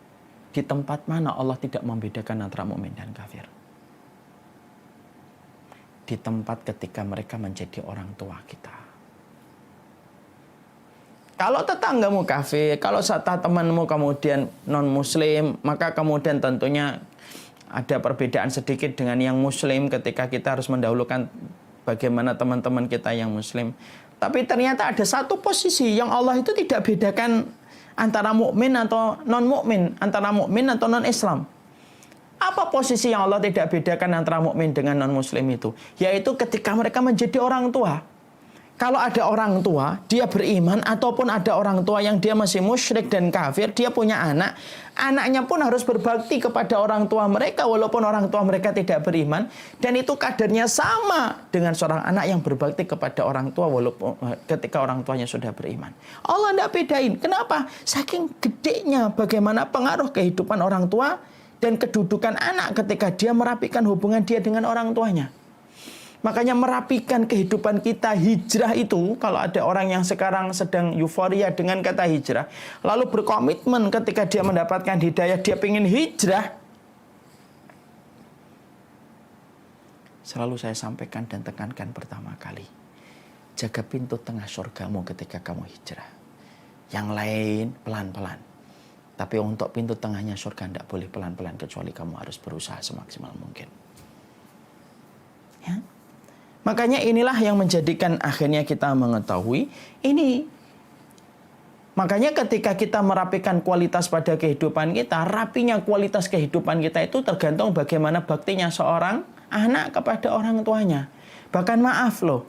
di tempat mana Allah tidak membedakan antara mukmin dan kafir? Di tempat ketika mereka menjadi orang tua kita. Kalau tetanggamu kafir, kalau temanmu kemudian non-muslim, maka kemudian tentunya ada perbedaan sedikit dengan yang muslim ketika kita harus mendahulukan bagaimana teman-teman kita yang muslim. Tapi ternyata ada satu posisi yang Allah itu tidak bedakan antara mukmin atau non-mukmin, antara mukmin atau non-Islam. Apa posisi yang Allah tidak bedakan antara mukmin dengan non-muslim itu? Yaitu ketika mereka menjadi orang tua. Kalau ada orang tua, dia beriman, ataupun ada orang tua yang dia masih musyrik dan kafir, dia punya anak, anaknya pun harus berbakti kepada orang tua mereka, walaupun orang tua mereka tidak beriman, dan itu kadarnya sama dengan seorang anak yang berbakti kepada orang tua, walaupun ketika orang tuanya sudah beriman. Allah tidak bedain. Kenapa? Saking gedenya bagaimana pengaruh kehidupan orang tua dan kedudukan anak ketika dia merapikan hubungan dia dengan orang tuanya. Makanya merapikan kehidupan kita, hijrah itu, kalau ada orang yang sekarang sedang euforia dengan kata hijrah, lalu berkomitmen ketika dia mendapatkan hidayah, dia ingin hijrah. Selalu saya sampaikan dan tekankan pertama kali, jaga pintu tengah surgamu ketika kamu hijrah. Yang lain pelan-pelan. Tapi untuk pintu tengahnya surga tidak boleh pelan-pelan, kecuali kamu harus berusaha semaksimal mungkin. Ya. Makanya inilah yang menjadikan akhirnya kita mengetahui ini. Makanya ketika kita merapikan kualitas pada kehidupan kita, rapinya kualitas kehidupan kita itu tergantung bagaimana baktinya seorang anak kepada orang tuanya. Bahkan maaf loh,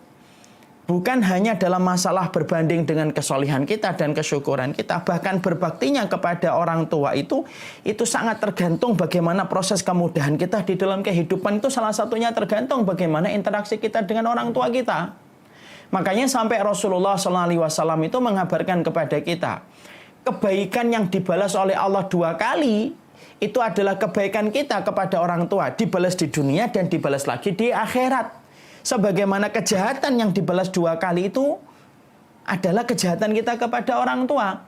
bukan hanya dalam masalah berbanding dengan kesolihan kita dan kesyukuran kita, bahkan berbaktinya kepada orang tua itu sangat tergantung bagaimana proses kemudahan kita di dalam kehidupan itu, salah satunya tergantung bagaimana interaksi kita dengan orang tua kita. Makanya sampai Rasulullah SAW itu mengabarkan kepada kita, kebaikan yang dibalas oleh Allah 2 kali, itu adalah kebaikan kita kepada orang tua, dibalas di dunia dan dibalas lagi di akhirat. Sebagaimana kejahatan yang dibalas 2 kali itu adalah kejahatan kita kepada orang tua.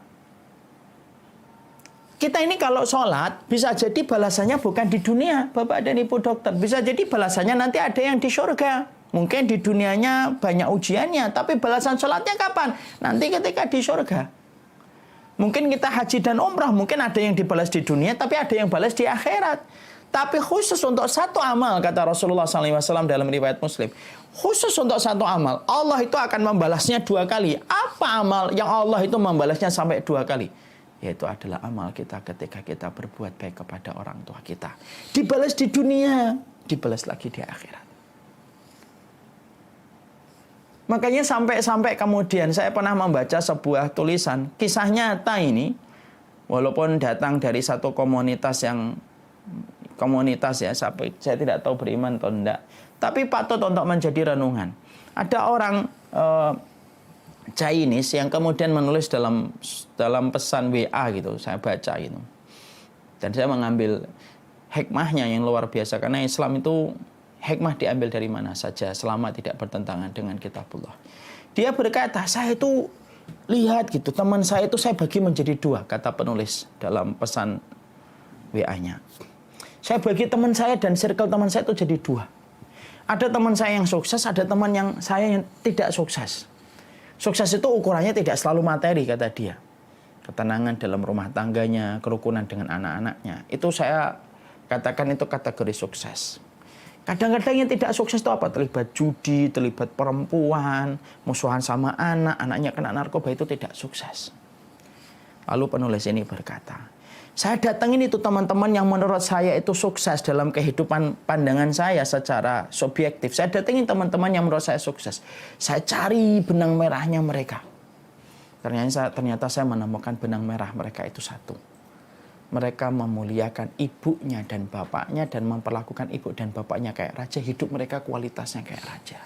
Kita ini kalau sholat, bisa jadi balasannya bukan di dunia, Bapak dan Ibu dokter. Bisa jadi balasannya nanti ada yang di surga. Mungkin di dunianya banyak ujiannya, tapi balasan sholatnya kapan? Nanti ketika di surga. Mungkin kita haji dan umrah, mungkin ada yang dibalas di dunia, tapi ada yang balas di akhirat. Tapi khusus untuk satu amal, kata Rasulullah SAW dalam riwayat Muslim, khusus untuk satu amal, Allah itu akan membalasnya 2 kali. Apa amal yang Allah itu membalasnya sampai 2 kali? Yaitu adalah amal kita ketika kita berbuat baik kepada orang tua kita. Dibalas di dunia, dibalas lagi di akhirat. Makanya sampai kemudian saya pernah membaca sebuah tulisan, kisah nyata ini, walaupun datang dari satu komunitas ya, saya tidak tahu beriman atau tidak, tapi patut untuk menjadi renungan. Ada orang Chinese yang kemudian menulis dalam pesan WA gitu, saya baca gitu, dan saya mengambil hikmahnya yang luar biasa, karena Islam itu hikmah diambil dari mana saja selama tidak bertentangan dengan kitabullah. Dia berkata, saya itu lihat gitu, teman saya itu saya bagi menjadi 2, kata penulis dalam pesan WA-nya. Saya bagi teman saya dan circle teman saya itu jadi 2. Ada teman saya yang sukses, ada teman saya yang tidak sukses. Sukses itu ukurannya tidak selalu materi, kata dia. Ketenangan dalam rumah tangganya, kerukunan dengan anak-anaknya. Itu saya katakan itu kategori sukses. Kadang-kadang yang tidak sukses itu apa? Terlibat judi, terlibat perempuan, musuhan sama anak, anaknya kena narkoba, itu tidak sukses. Lalu penulis ini berkata, saya datangin itu teman-teman yang menurut saya itu sukses dalam kehidupan pandangan saya secara subjektif. Saya datangin teman-teman yang menurut saya sukses. Saya cari benang merahnya mereka. Ternyata saya menemukan benang merah mereka itu satu. Mereka memuliakan ibunya dan bapaknya dan memperlakukan ibu dan bapaknya kayak raja. Hidup mereka kualitasnya kayak raja.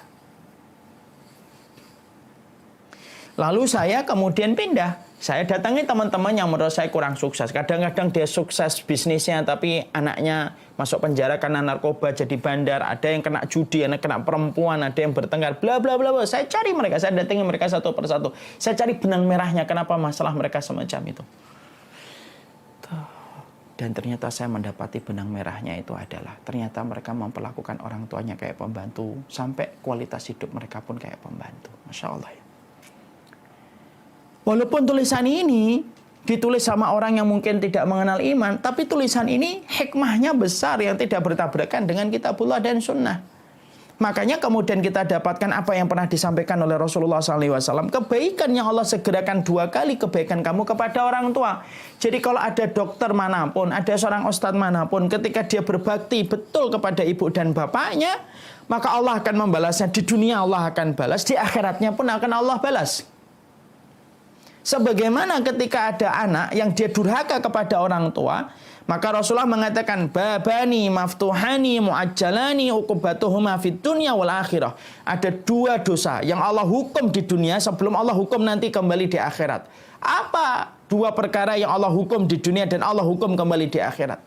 Lalu saya kemudian pindah. Saya datangi teman-teman yang menurut saya kurang sukses. Kadang-kadang dia sukses bisnisnya, tapi anaknya masuk penjara karena narkoba, jadi bandar. Ada yang kena judi, ada yang kena perempuan, ada yang bertengkar, bla bla bla. Saya cari mereka, saya datangi mereka satu persatu. Saya cari benang merahnya, kenapa masalah mereka semacam itu. Dan ternyata saya mendapati benang merahnya itu adalah ternyata mereka memperlakukan orang tuanya kayak pembantu, sampai kualitas hidup mereka pun kayak pembantu. Masya Allah ya. Walaupun tulisan ini ditulis sama orang yang mungkin tidak mengenal iman, tapi tulisan ini hikmahnya besar yang tidak bertabrakan dengan kitabullah dan sunnah. Makanya kemudian kita dapatkan apa yang pernah disampaikan oleh Rasulullah SAW. Kebaikan yang Allah segerakan 2 kali kebaikan kamu kepada orang tua. Jadi kalau ada dokter manapun, ada seorang ustadz manapun, ketika dia berbakti betul kepada ibu dan bapaknya, maka Allah akan membalasnya. Di dunia Allah akan balas, di akhiratnya pun akan Allah balas. Sebagaimana ketika ada anak yang dia durhaka kepada orang tua, maka Rasulullah mengatakan babani maftuhani muajjalani uqubatuhuma fid dunya wal akhirah. Ada 2 dosa yang Allah hukum di dunia sebelum Allah hukum nanti kembali di akhirat. Apa 2 perkara yang Allah hukum di dunia dan Allah hukum kembali di akhirat?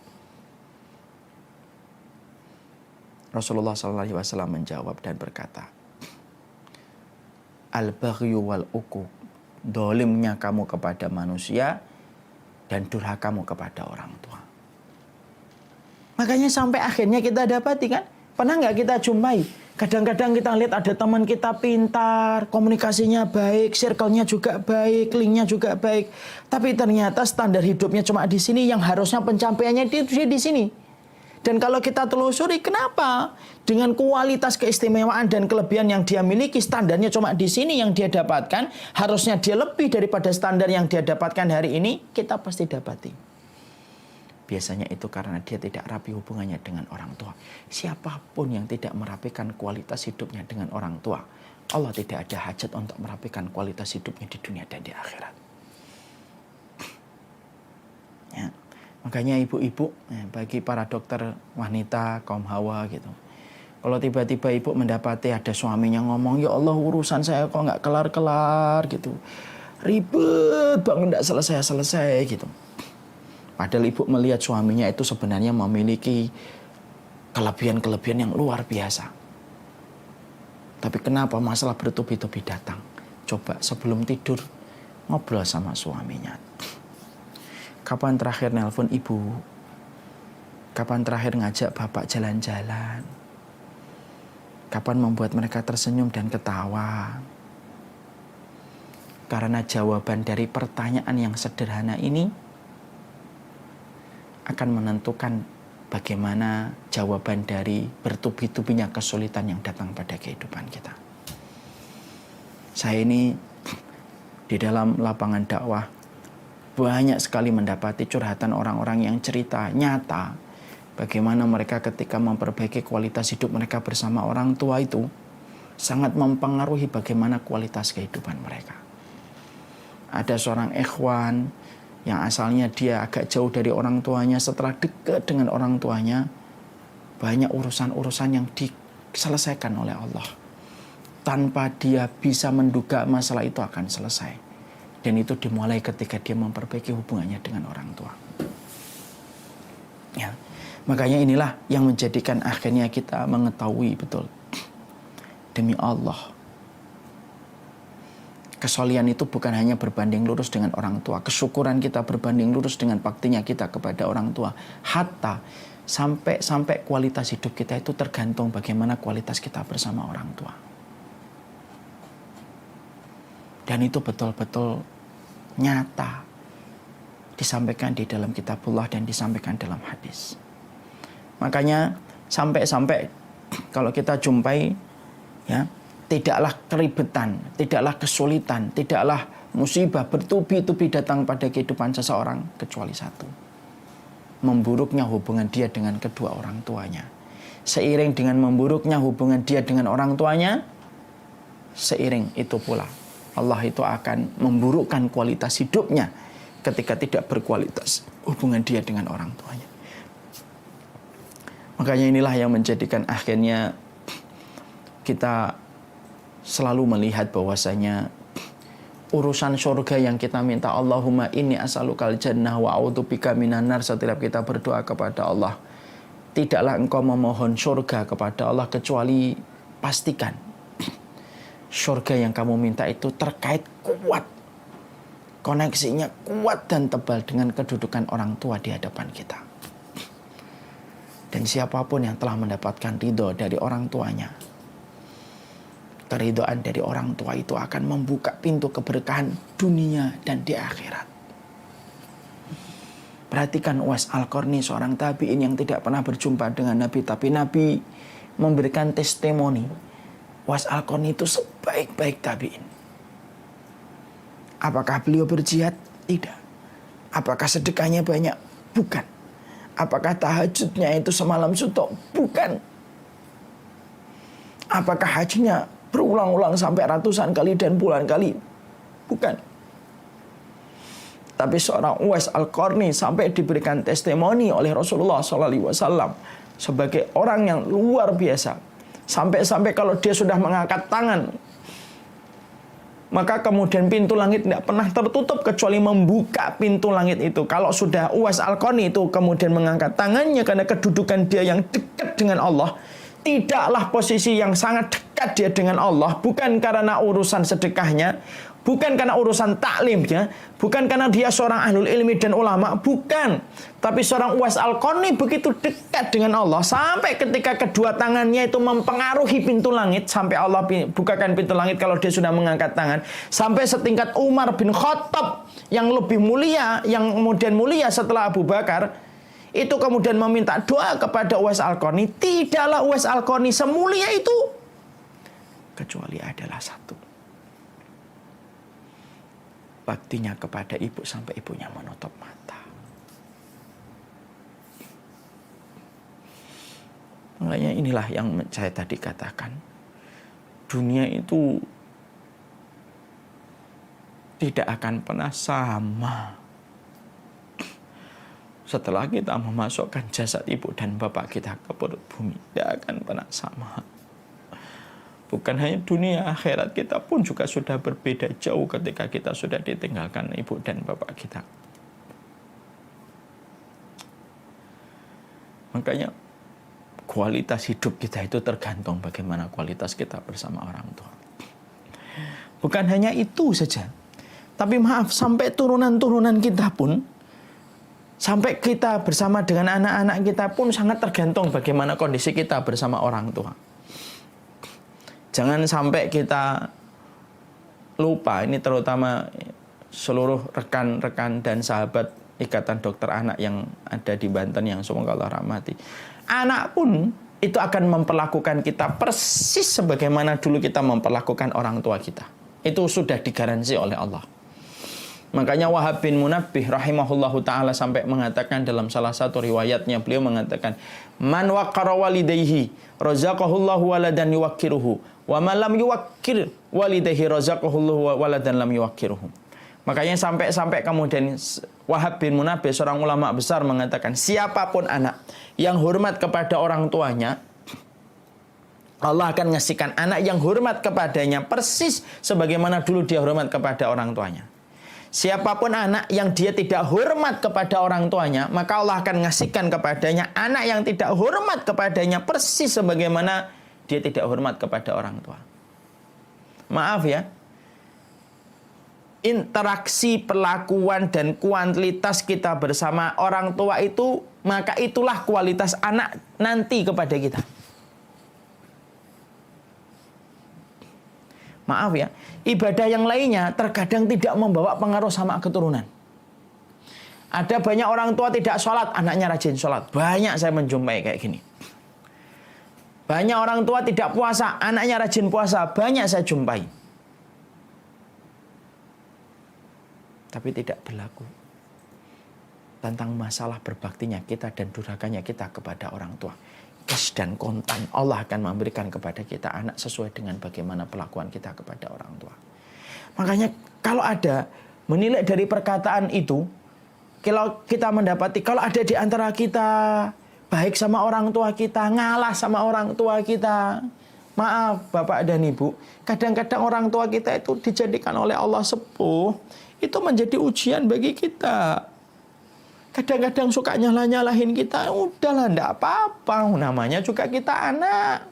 Rasulullah SAW menjawab dan berkata, al-baghyu wal uquq, dolimnya kamu kepada manusia dan durhakamu kepada orang tua. Makanya sampai akhirnya kita dapati kan, pernah nggak kita jumpai? Kadang-kadang kita lihat ada teman kita pintar, komunikasinya baik, circle-nya juga baik, link-nya juga baik. Tapi ternyata standar hidupnya cuma di sini, yang harusnya pencapaiannya di sini. Dan kalau kita telusuri, kenapa? Dengan kualitas keistimewaan dan kelebihan yang dia miliki, standarnya cuma di sini yang dia dapatkan, harusnya dia lebih daripada standar yang dia dapatkan hari ini, kita pasti dapati. Biasanya itu karena dia tidak rapi hubungannya dengan orang tua. Siapapun yang tidak merapikan kualitas hidupnya dengan orang tua, Allah tidak ada hajat untuk merapikan kualitas hidupnya di dunia dan di akhirat. Ya. Makanya ibu-ibu, bagi para dokter wanita, kaum hawa gitu. Kalau tiba-tiba ibu mendapati ada suaminya ngomong, ya Allah urusan saya kok nggak kelar-kelar gitu. Ribet banget, nggak selesai-selesai gitu. Padahal ibu melihat suaminya itu sebenarnya memiliki kelebihan-kelebihan yang luar biasa. Tapi kenapa masalah bertubi-tubi datang? Coba sebelum tidur, ngobrol sama suaminya. Kapan terakhir nelpon ibu? Kapan terakhir ngajak bapak jalan-jalan? Kapan membuat mereka tersenyum dan ketawa? Karena jawaban dari pertanyaan yang sederhana ini akan menentukan bagaimana jawaban dari bertubi-tubinya kesulitan yang datang pada kehidupan kita. Saya ini di dalam lapangan dakwah banyak sekali mendapati curhatan orang-orang yang cerita nyata bagaimana mereka ketika memperbaiki kualitas hidup mereka bersama orang tua itu sangat mempengaruhi bagaimana kualitas kehidupan mereka. Ada seorang ikhwan yang asalnya dia agak jauh dari orang tuanya, setelah dekat dengan orang tuanya banyak urusan-urusan yang diselesaikan oleh Allah tanpa dia bisa menduga masalah itu akan selesai. Dan itu dimulai ketika dia memperbaiki hubungannya dengan orang tua. Ya, makanya inilah yang menjadikan akhirnya kita mengetahui betul. Demi Allah, kesolian itu bukan hanya berbanding lurus dengan orang tua. Kesyukuran kita berbanding lurus dengan baktinya kita kepada orang tua. Hatta sampai kualitas hidup kita itu tergantung bagaimana kualitas kita bersama orang tua. Dan itu betul-betul nyata disampaikan di dalam kitabullah dan disampaikan dalam hadis. Makanya sampai-sampai kalau kita jumpai ya, tidaklah keribetan, tidaklah kesulitan, tidaklah musibah bertubi-tubi datang pada kehidupan seseorang kecuali satu. Memburuknya hubungan dia dengan kedua orang tuanya. Seiring dengan memburuknya hubungan dia dengan orang tuanya, seiring itu pula Allah itu akan memburukkan kualitas hidupnya ketika tidak berkualitas hubungan dia dengan orang tuanya. Makanya inilah yang menjadikan akhirnya kita selalu melihat bahwasanya urusan surga yang kita minta, Allahumma inni as'alukal jannah wa a'udzubika minan nar, setiap kita berdoa kepada Allah, tidaklah engkau memohon surga kepada Allah kecuali pastikan surga yang kamu minta itu terkait kuat, koneksinya kuat dan tebal dengan kedudukan orang tua di hadapan kita. Dan siapapun yang telah mendapatkan ridho dari orang tuanya, keridhaan dari orang tua itu akan membuka pintu keberkahan dunia dan di akhirat. Perhatikan Uwais Al-Qarni, seorang tabi'in yang tidak pernah berjumpa dengan Nabi, tapi Nabi memberikan testimoni. Uwais Al-Qarni itu sebaik-baik tabi'in. Apakah beliau berjihad? Tidak. Apakah sedekahnya banyak? Bukan. Apakah tahajudnya itu semalam suntuk? Bukan. Apakah hajinya berulang-ulang sampai ratusan kali dan puluhan kali? Bukan. Tapi seorang Uwais Al-Qarni sampai diberikan testimoni oleh Rasulullah SAW sebagai orang yang luar biasa. Sampai-sampai kalau dia sudah mengangkat tangan, maka kemudian pintu langit tidak pernah tertutup kecuali membuka pintu langit itu. Kalau sudah Uwais Al-Qarni itu kemudian mengangkat tangannya karena kedudukan dia yang dekat dengan Allah, tidaklah posisi yang sangat dekat dia dengan Allah, bukan karena urusan sedekahnya, bukan karena urusan taklimnya, bukan karena dia seorang ahlul ilmi dan ulama, bukan. Tapi seorang Uwais Al-Qarni begitu dekat dengan Allah sampai ketika kedua tangannya itu mempengaruhi pintu langit, sampai Allah bukakan pintu langit kalau dia sudah mengangkat tangan, sampai setingkat Umar bin Khattab yang lebih mulia, yang kemudian mulia setelah Abu Bakar, itu kemudian meminta doa kepada Uwais Al-Qarni. Tidaklah Uwais Al-Qarni semulia itu kecuali adalah satu: baktinya kepada ibu sampai ibunya menutup mata. Makanya inilah yang saya tadi katakan, dunia itu tidak akan pernah sama setelah kita memasukkan jasad ibu dan bapak kita ke perut bumi. Tidak akan pernah sama. Bukan hanya dunia, akhirat kita pun juga sudah berbeda jauh ketika kita sudah ditinggalkan ibu dan bapak kita. Makanya kualitas hidup kita itu tergantung bagaimana kualitas kita bersama orang tua. Bukan hanya itu saja, tapi maaf, sampai turunan-turunan kita pun, sampai kita bersama dengan anak-anak kita pun sangat tergantung bagaimana kondisi kita bersama orang tua. Jangan sampai kita lupa, ini terutama seluruh rekan-rekan dan sahabat Ikatan Dokter Anak yang ada di Banten yang semoga Allah rahmati. Anak pun itu akan memperlakukan kita persis sebagaimana dulu kita memperlakukan orang tua kita. Itu sudah digaransi oleh Allah. Makanya Wahab bin Munabbih rahimahullahu ta'ala sampai mengatakan dalam salah satu riwayatnya, beliau mengatakan, man waqqara walidayhi razaqahullahu waladan yuwakkiruhu wa man lam yuwakkir walidayhi razaqahullahu waladan lam yuwakkiruhu. Makanya sampai kemudian Wahab bin Munabbih, seorang ulama besar, mengatakan, siapapun anak yang hormat kepada orang tuanya, Allah akan ngasihkan anak yang hormat kepadanya persis sebagaimana dulu dia hormat kepada orang tuanya. Siapapun anak yang dia tidak hormat kepada orang tuanya, maka Allah akan ngasihkan kepadanya anak yang tidak hormat kepadanya persis sebagaimana dia tidak hormat kepada orang tua. Maaf ya, interaksi, perlakuan, dan kuantitas kita bersama orang tua itu, maka itulah kualitas anak nanti kepada kita. Maaf ya, ibadah yang lainnya terkadang tidak membawa pengaruh sama keturunan. Ada banyak orang tua tidak sholat, anaknya rajin sholat. Banyak saya menjumpai kayak gini. Banyak orang tua tidak puasa, anaknya rajin puasa. Banyak saya jumpai. Tapi tidak berlaku tentang masalah berbaktinya kita dan durhakanya kita kepada orang tua. Cash dan kontan Allah akan memberikan kepada kita anak sesuai dengan bagaimana perlakuan kita kepada orang tua. Makanya kalau ada menilai dari perkataan itu, kalau kita mendapati kalau ada di antara kita baik sama orang tua kita, ngalah sama orang tua kita, Maaf Bapak dan Ibu, kadang-kadang orang tua kita itu dijadikan oleh Allah sepuh, itu menjadi ujian bagi kita. Kadang-kadang suka nyalah-nyalahin kita, udahlah enggak apa-apa, namanya juga kita anak.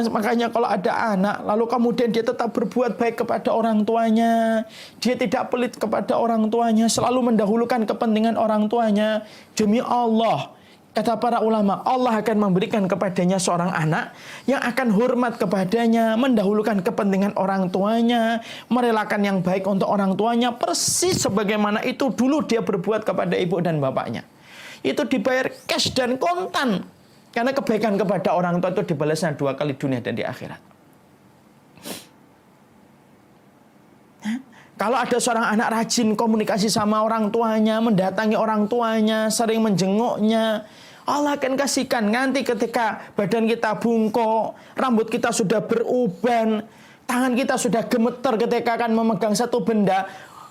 Makanya kalau ada anak, lalu kemudian dia tetap berbuat baik kepada orang tuanya, dia tidak pelit kepada orang tuanya, selalu mendahulukan kepentingan orang tuanya, demi Allah, kata para ulama, Allah akan memberikan kepadanya seorang anak yang akan hormat kepadanya, mendahulukan kepentingan orang tuanya, merelakan yang baik untuk orang tuanya, persis sebagaimana itu dulu dia berbuat kepada ibu dan bapaknya. Itu dibayar cash dan kontan. Karena kebaikan kepada orang tua itu dibalasnya 2 kali dunia dan di akhirat. Kalau ada seorang anak rajin komunikasi sama orang tuanya, mendatangi orang tuanya, sering menjenguknya, Allah akan kasihkan nanti ketika badan kita bungkuk, rambut kita sudah beruban, tangan kita sudah gemeter ketika akan memegang satu benda.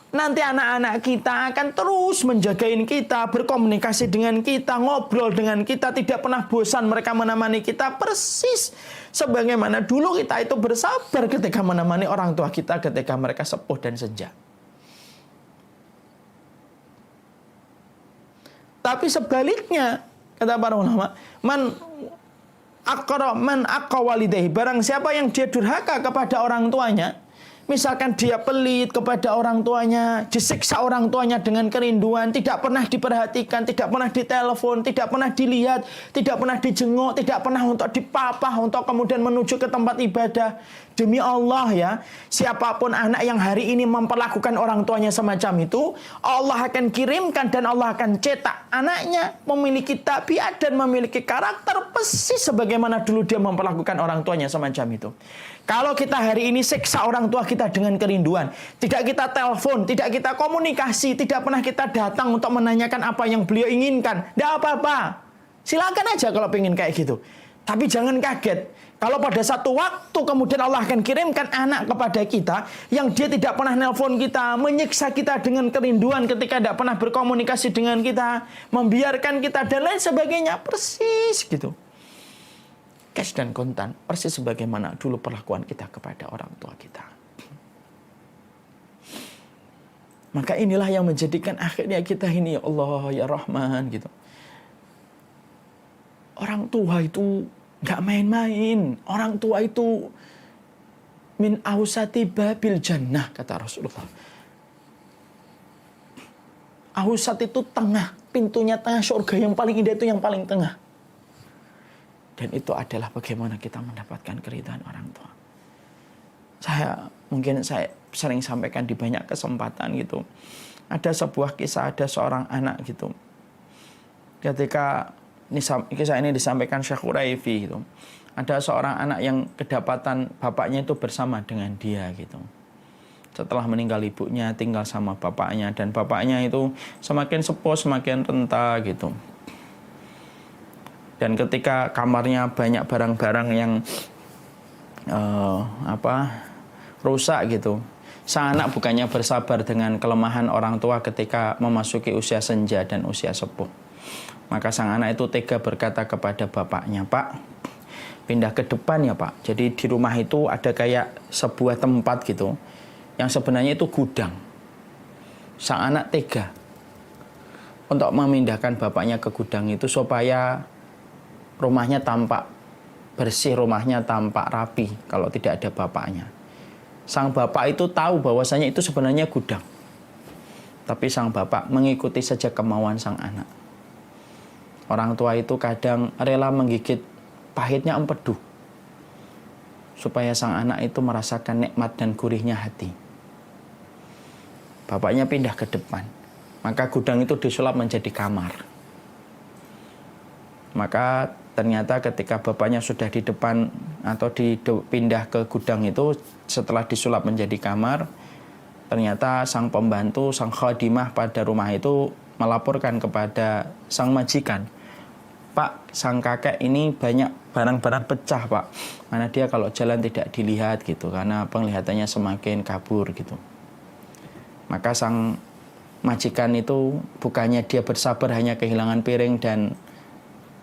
Nanti anak-anak kita akan terus menjagain kita, berkomunikasi dengan kita, ngobrol dengan kita, tidak pernah bosan mereka menemani kita, persis sebagaimana dulu kita itu bersabar ketika menemani orang tua kita ketika mereka sepuh dan senja. Tapi sebaliknya, kata para ulama, man aqqa walidayhi, barang siapa yang dia durhaka kepada orang tuanya, misalkan dia pelit kepada orang tuanya, disiksa orang tuanya dengan kerinduan, tidak pernah diperhatikan, tidak pernah ditelepon, tidak pernah dilihat, tidak pernah dijenguk, tidak pernah untuk dipapah, untuk kemudian menuju ke tempat ibadah. Demi Allah ya, siapapun anak yang hari ini memperlakukan orang tuanya semacam itu, Allah akan kirimkan dan Allah akan cetak anaknya memiliki tabiat dan memiliki karakter persis sebagaimana dulu dia memperlakukan orang tuanya semacam itu. Kalau kita hari ini siksa orang tua kita dengan kerinduan, tidak kita telepon, tidak kita komunikasi, tidak pernah kita datang untuk menanyakan apa yang beliau inginkan, tidak apa-apa. Silakan aja kalau pengen kayak gitu. Tapi jangan kaget, kalau pada satu waktu kemudian Allah akan kirimkan anak kepada kita, yang dia tidak pernah nelpon kita, menyiksa kita dengan kerinduan ketika tidak pernah berkomunikasi dengan kita, membiarkan kita dan lain sebagainya, persis gitu. Cash dan kontan, persis sebagaimana dulu perlakuan kita kepada orang tua kita. Maka inilah yang menjadikan akhirnya kita ini, ya Allah, ya Rahman gitu. Orang tua itu nggak main-main. Orang tua itu min ausati babil jannah, kata Rasulullah. Ausat itu tengah, pintunya tengah surga, yang paling indah itu yang paling tengah. Dan itu adalah bagaimana kita mendapatkan keridhaan orang tua. Mungkin saya sering sampaikan di banyak kesempatan gitu. Ada sebuah kisah, ada seorang anak gitu. Ketika kisah ini disampaikan Syekh Quraifi gitu. Ada seorang anak yang kedapatan bapaknya itu bersama dengan dia gitu. Setelah meninggal ibunya, tinggal sama bapaknya. Dan bapaknya itu semakin sepuh, semakin renta gitu. Dan ketika kamarnya banyak barang-barang yang rusak gitu, sang anak bukannya bersabar dengan kelemahan orang tua ketika memasuki usia senja dan usia sepuh. Maka sang anak itu tega berkata kepada bapaknya, "Pak, pindah ke depan ya Pak." Jadi di rumah itu ada kayak sebuah tempat gitu, yang sebenarnya itu gudang. Sang anak tega untuk memindahkan bapaknya ke gudang itu supaya rumahnya tampak bersih, rumahnya tampak rapi kalau tidak ada bapaknya. Sang bapak itu tahu bahwasanya itu sebenarnya gudang. Tapi sang bapak mengikuti saja kemauan sang anak. Orang tua itu kadang rela menggigit pahitnya empedu supaya sang anak itu merasakan nikmat dan gurihnya hati. Bapaknya pindah ke depan, maka gudang itu disulap menjadi kamar. Maka ternyata ketika bapaknya sudah di depan atau dipindah ke gudang itu, setelah disulap menjadi kamar, ternyata sang pembantu, sang khadimah pada rumah itu melaporkan kepada sang majikan, "Pak, sang kakek ini banyak barang-barang pecah Pak. Mana dia kalau jalan tidak dilihat gitu, karena penglihatannya semakin kabur gitu." Maka sang majikan itu bukannya dia bersabar hanya kehilangan piring dan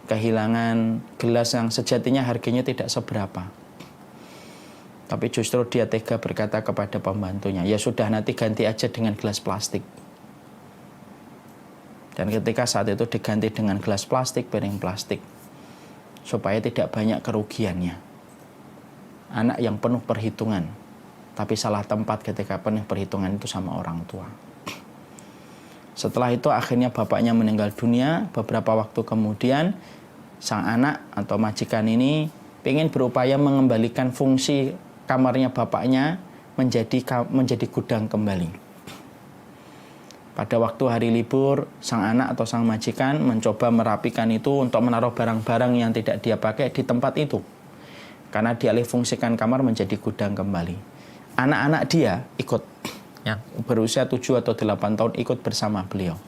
kehilangan gelas yang sejatinya harganya tidak seberapa. Tapi justru dia tega berkata kepada pembantunya, ya sudah nanti ganti aja dengan gelas plastik. Dan ketika saat itu diganti dengan gelas plastik, piring plastik, supaya tidak banyak kerugiannya. Anak yang penuh perhitungan, tapi salah tempat ketika penuh perhitungan itu sama orang tua. Setelah itu akhirnya bapaknya meninggal dunia. Beberapa waktu kemudian sang anak atau majikan ini ingin berupaya mengembalikan fungsi kamarnya bapaknya menjadi gudang kembali. Pada waktu hari libur, sang anak atau sang majikan mencoba merapikan itu untuk menaruh barang-barang yang tidak dia pakai di tempat itu. Karena dialih fungsikan kamar menjadi gudang kembali. Anak-anak dia ikut, yang berusia 7 atau 8 tahun ikut bersama beliau.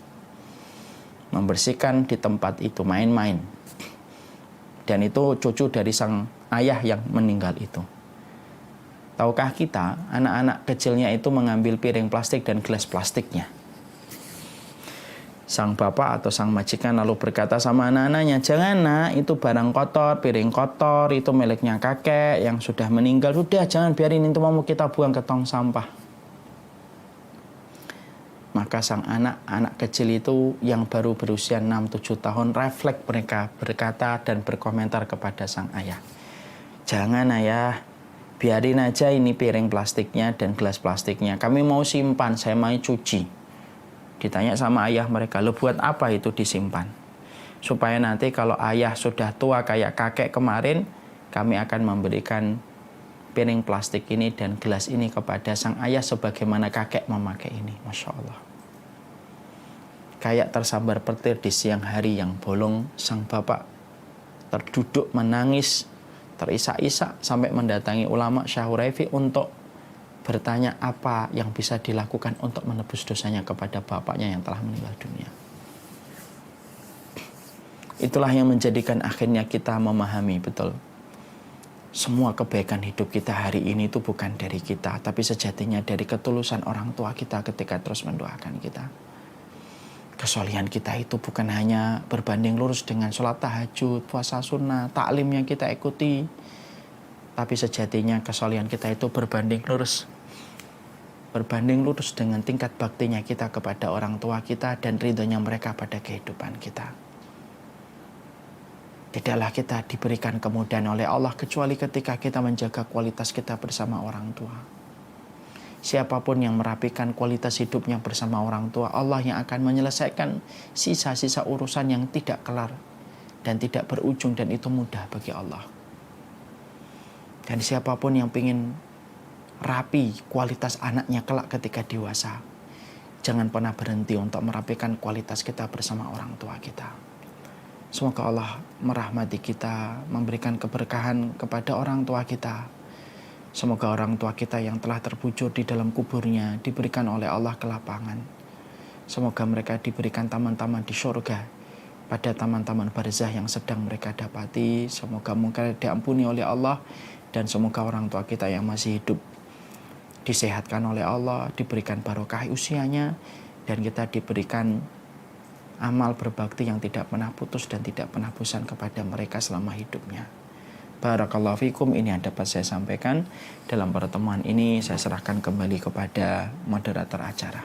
Membersihkan di tempat itu, main-main. Dan itu cucu dari sang ayah yang meninggal itu. Tahukah kita, anak-anak kecilnya itu mengambil piring plastik dan gelas plastiknya. Sang bapak atau sang majikan lalu berkata sama anak-anaknya, jangan nak, itu barang kotor, piring kotor, itu miliknya kakek yang sudah meninggal. Sudah, jangan biarin itu, mau kita buang ke tong sampah. Maka sang anak kecil itu yang baru berusia 6-7 tahun refleks mereka berkata dan berkomentar kepada sang ayah. Jangan ayah, biarin aja ini piring plastiknya dan gelas plastiknya. Kami mau simpan, saya mau cuci. Ditanya sama ayah mereka, lo buat apa itu disimpan? Supaya nanti kalau ayah sudah tua kayak kakek kemarin, kami akan memberikan piring plastik ini dan gelas ini kepada sang ayah sebagaimana kakek memakai ini. Masya Allah. Kayak tersambar petir di siang hari yang bolong, sang bapak terduduk menangis, terisak-isak sampai mendatangi ulama Syekh Huraifi untuk bertanya apa yang bisa dilakukan untuk menebus dosanya kepada bapaknya yang telah meninggal dunia. Itulah yang menjadikan akhirnya kita memahami betul. Semua kebaikan hidup kita hari ini itu bukan dari kita, tapi sejatinya dari ketulusan orang tua kita ketika terus mendoakan kita. Kesolehan kita itu bukan hanya berbanding lurus dengan sholat tahajud, puasa sunnah, taklim yang kita ikuti, tapi sejatinya kesolehan kita itu berbanding lurus dengan tingkat baktinya kita kepada orang tua kita dan ridhonya mereka pada kehidupan kita. Tidaklah kita diberikan kemudahan oleh Allah kecuali ketika kita menjaga kualitas kita bersama orang tua. Siapapun yang merapikan kualitas hidupnya bersama orang tua, Allah yang akan menyelesaikan sisa-sisa urusan yang tidak kelar dan tidak berujung, dan itu mudah bagi Allah. Dan siapapun yang ingin rapi kualitas anaknya kelak ketika dewasa, jangan pernah berhenti untuk merapikan kualitas kita bersama orang tua kita. Semoga Allah merahmati kita, memberikan keberkahan kepada orang tua kita. Semoga orang tua kita yang telah terbujur di dalam kuburnya diberikan oleh Allah kelapangan. Semoga mereka diberikan taman-taman di surga pada taman-taman barzah yang sedang mereka dapati. Semoga mereka diampuni oleh Allah, dan semoga orang tua kita yang masih hidup disehatkan oleh Allah, diberikan barokah usianya, dan kita diberikan amal berbakti yang tidak pernah putus dan tidak pernah bosan kepada mereka selama hidupnya. Barakallahu fikum, ini yang dapat saya sampaikan dalam pertemuan ini. Saya serahkan kembali kepada moderator acara.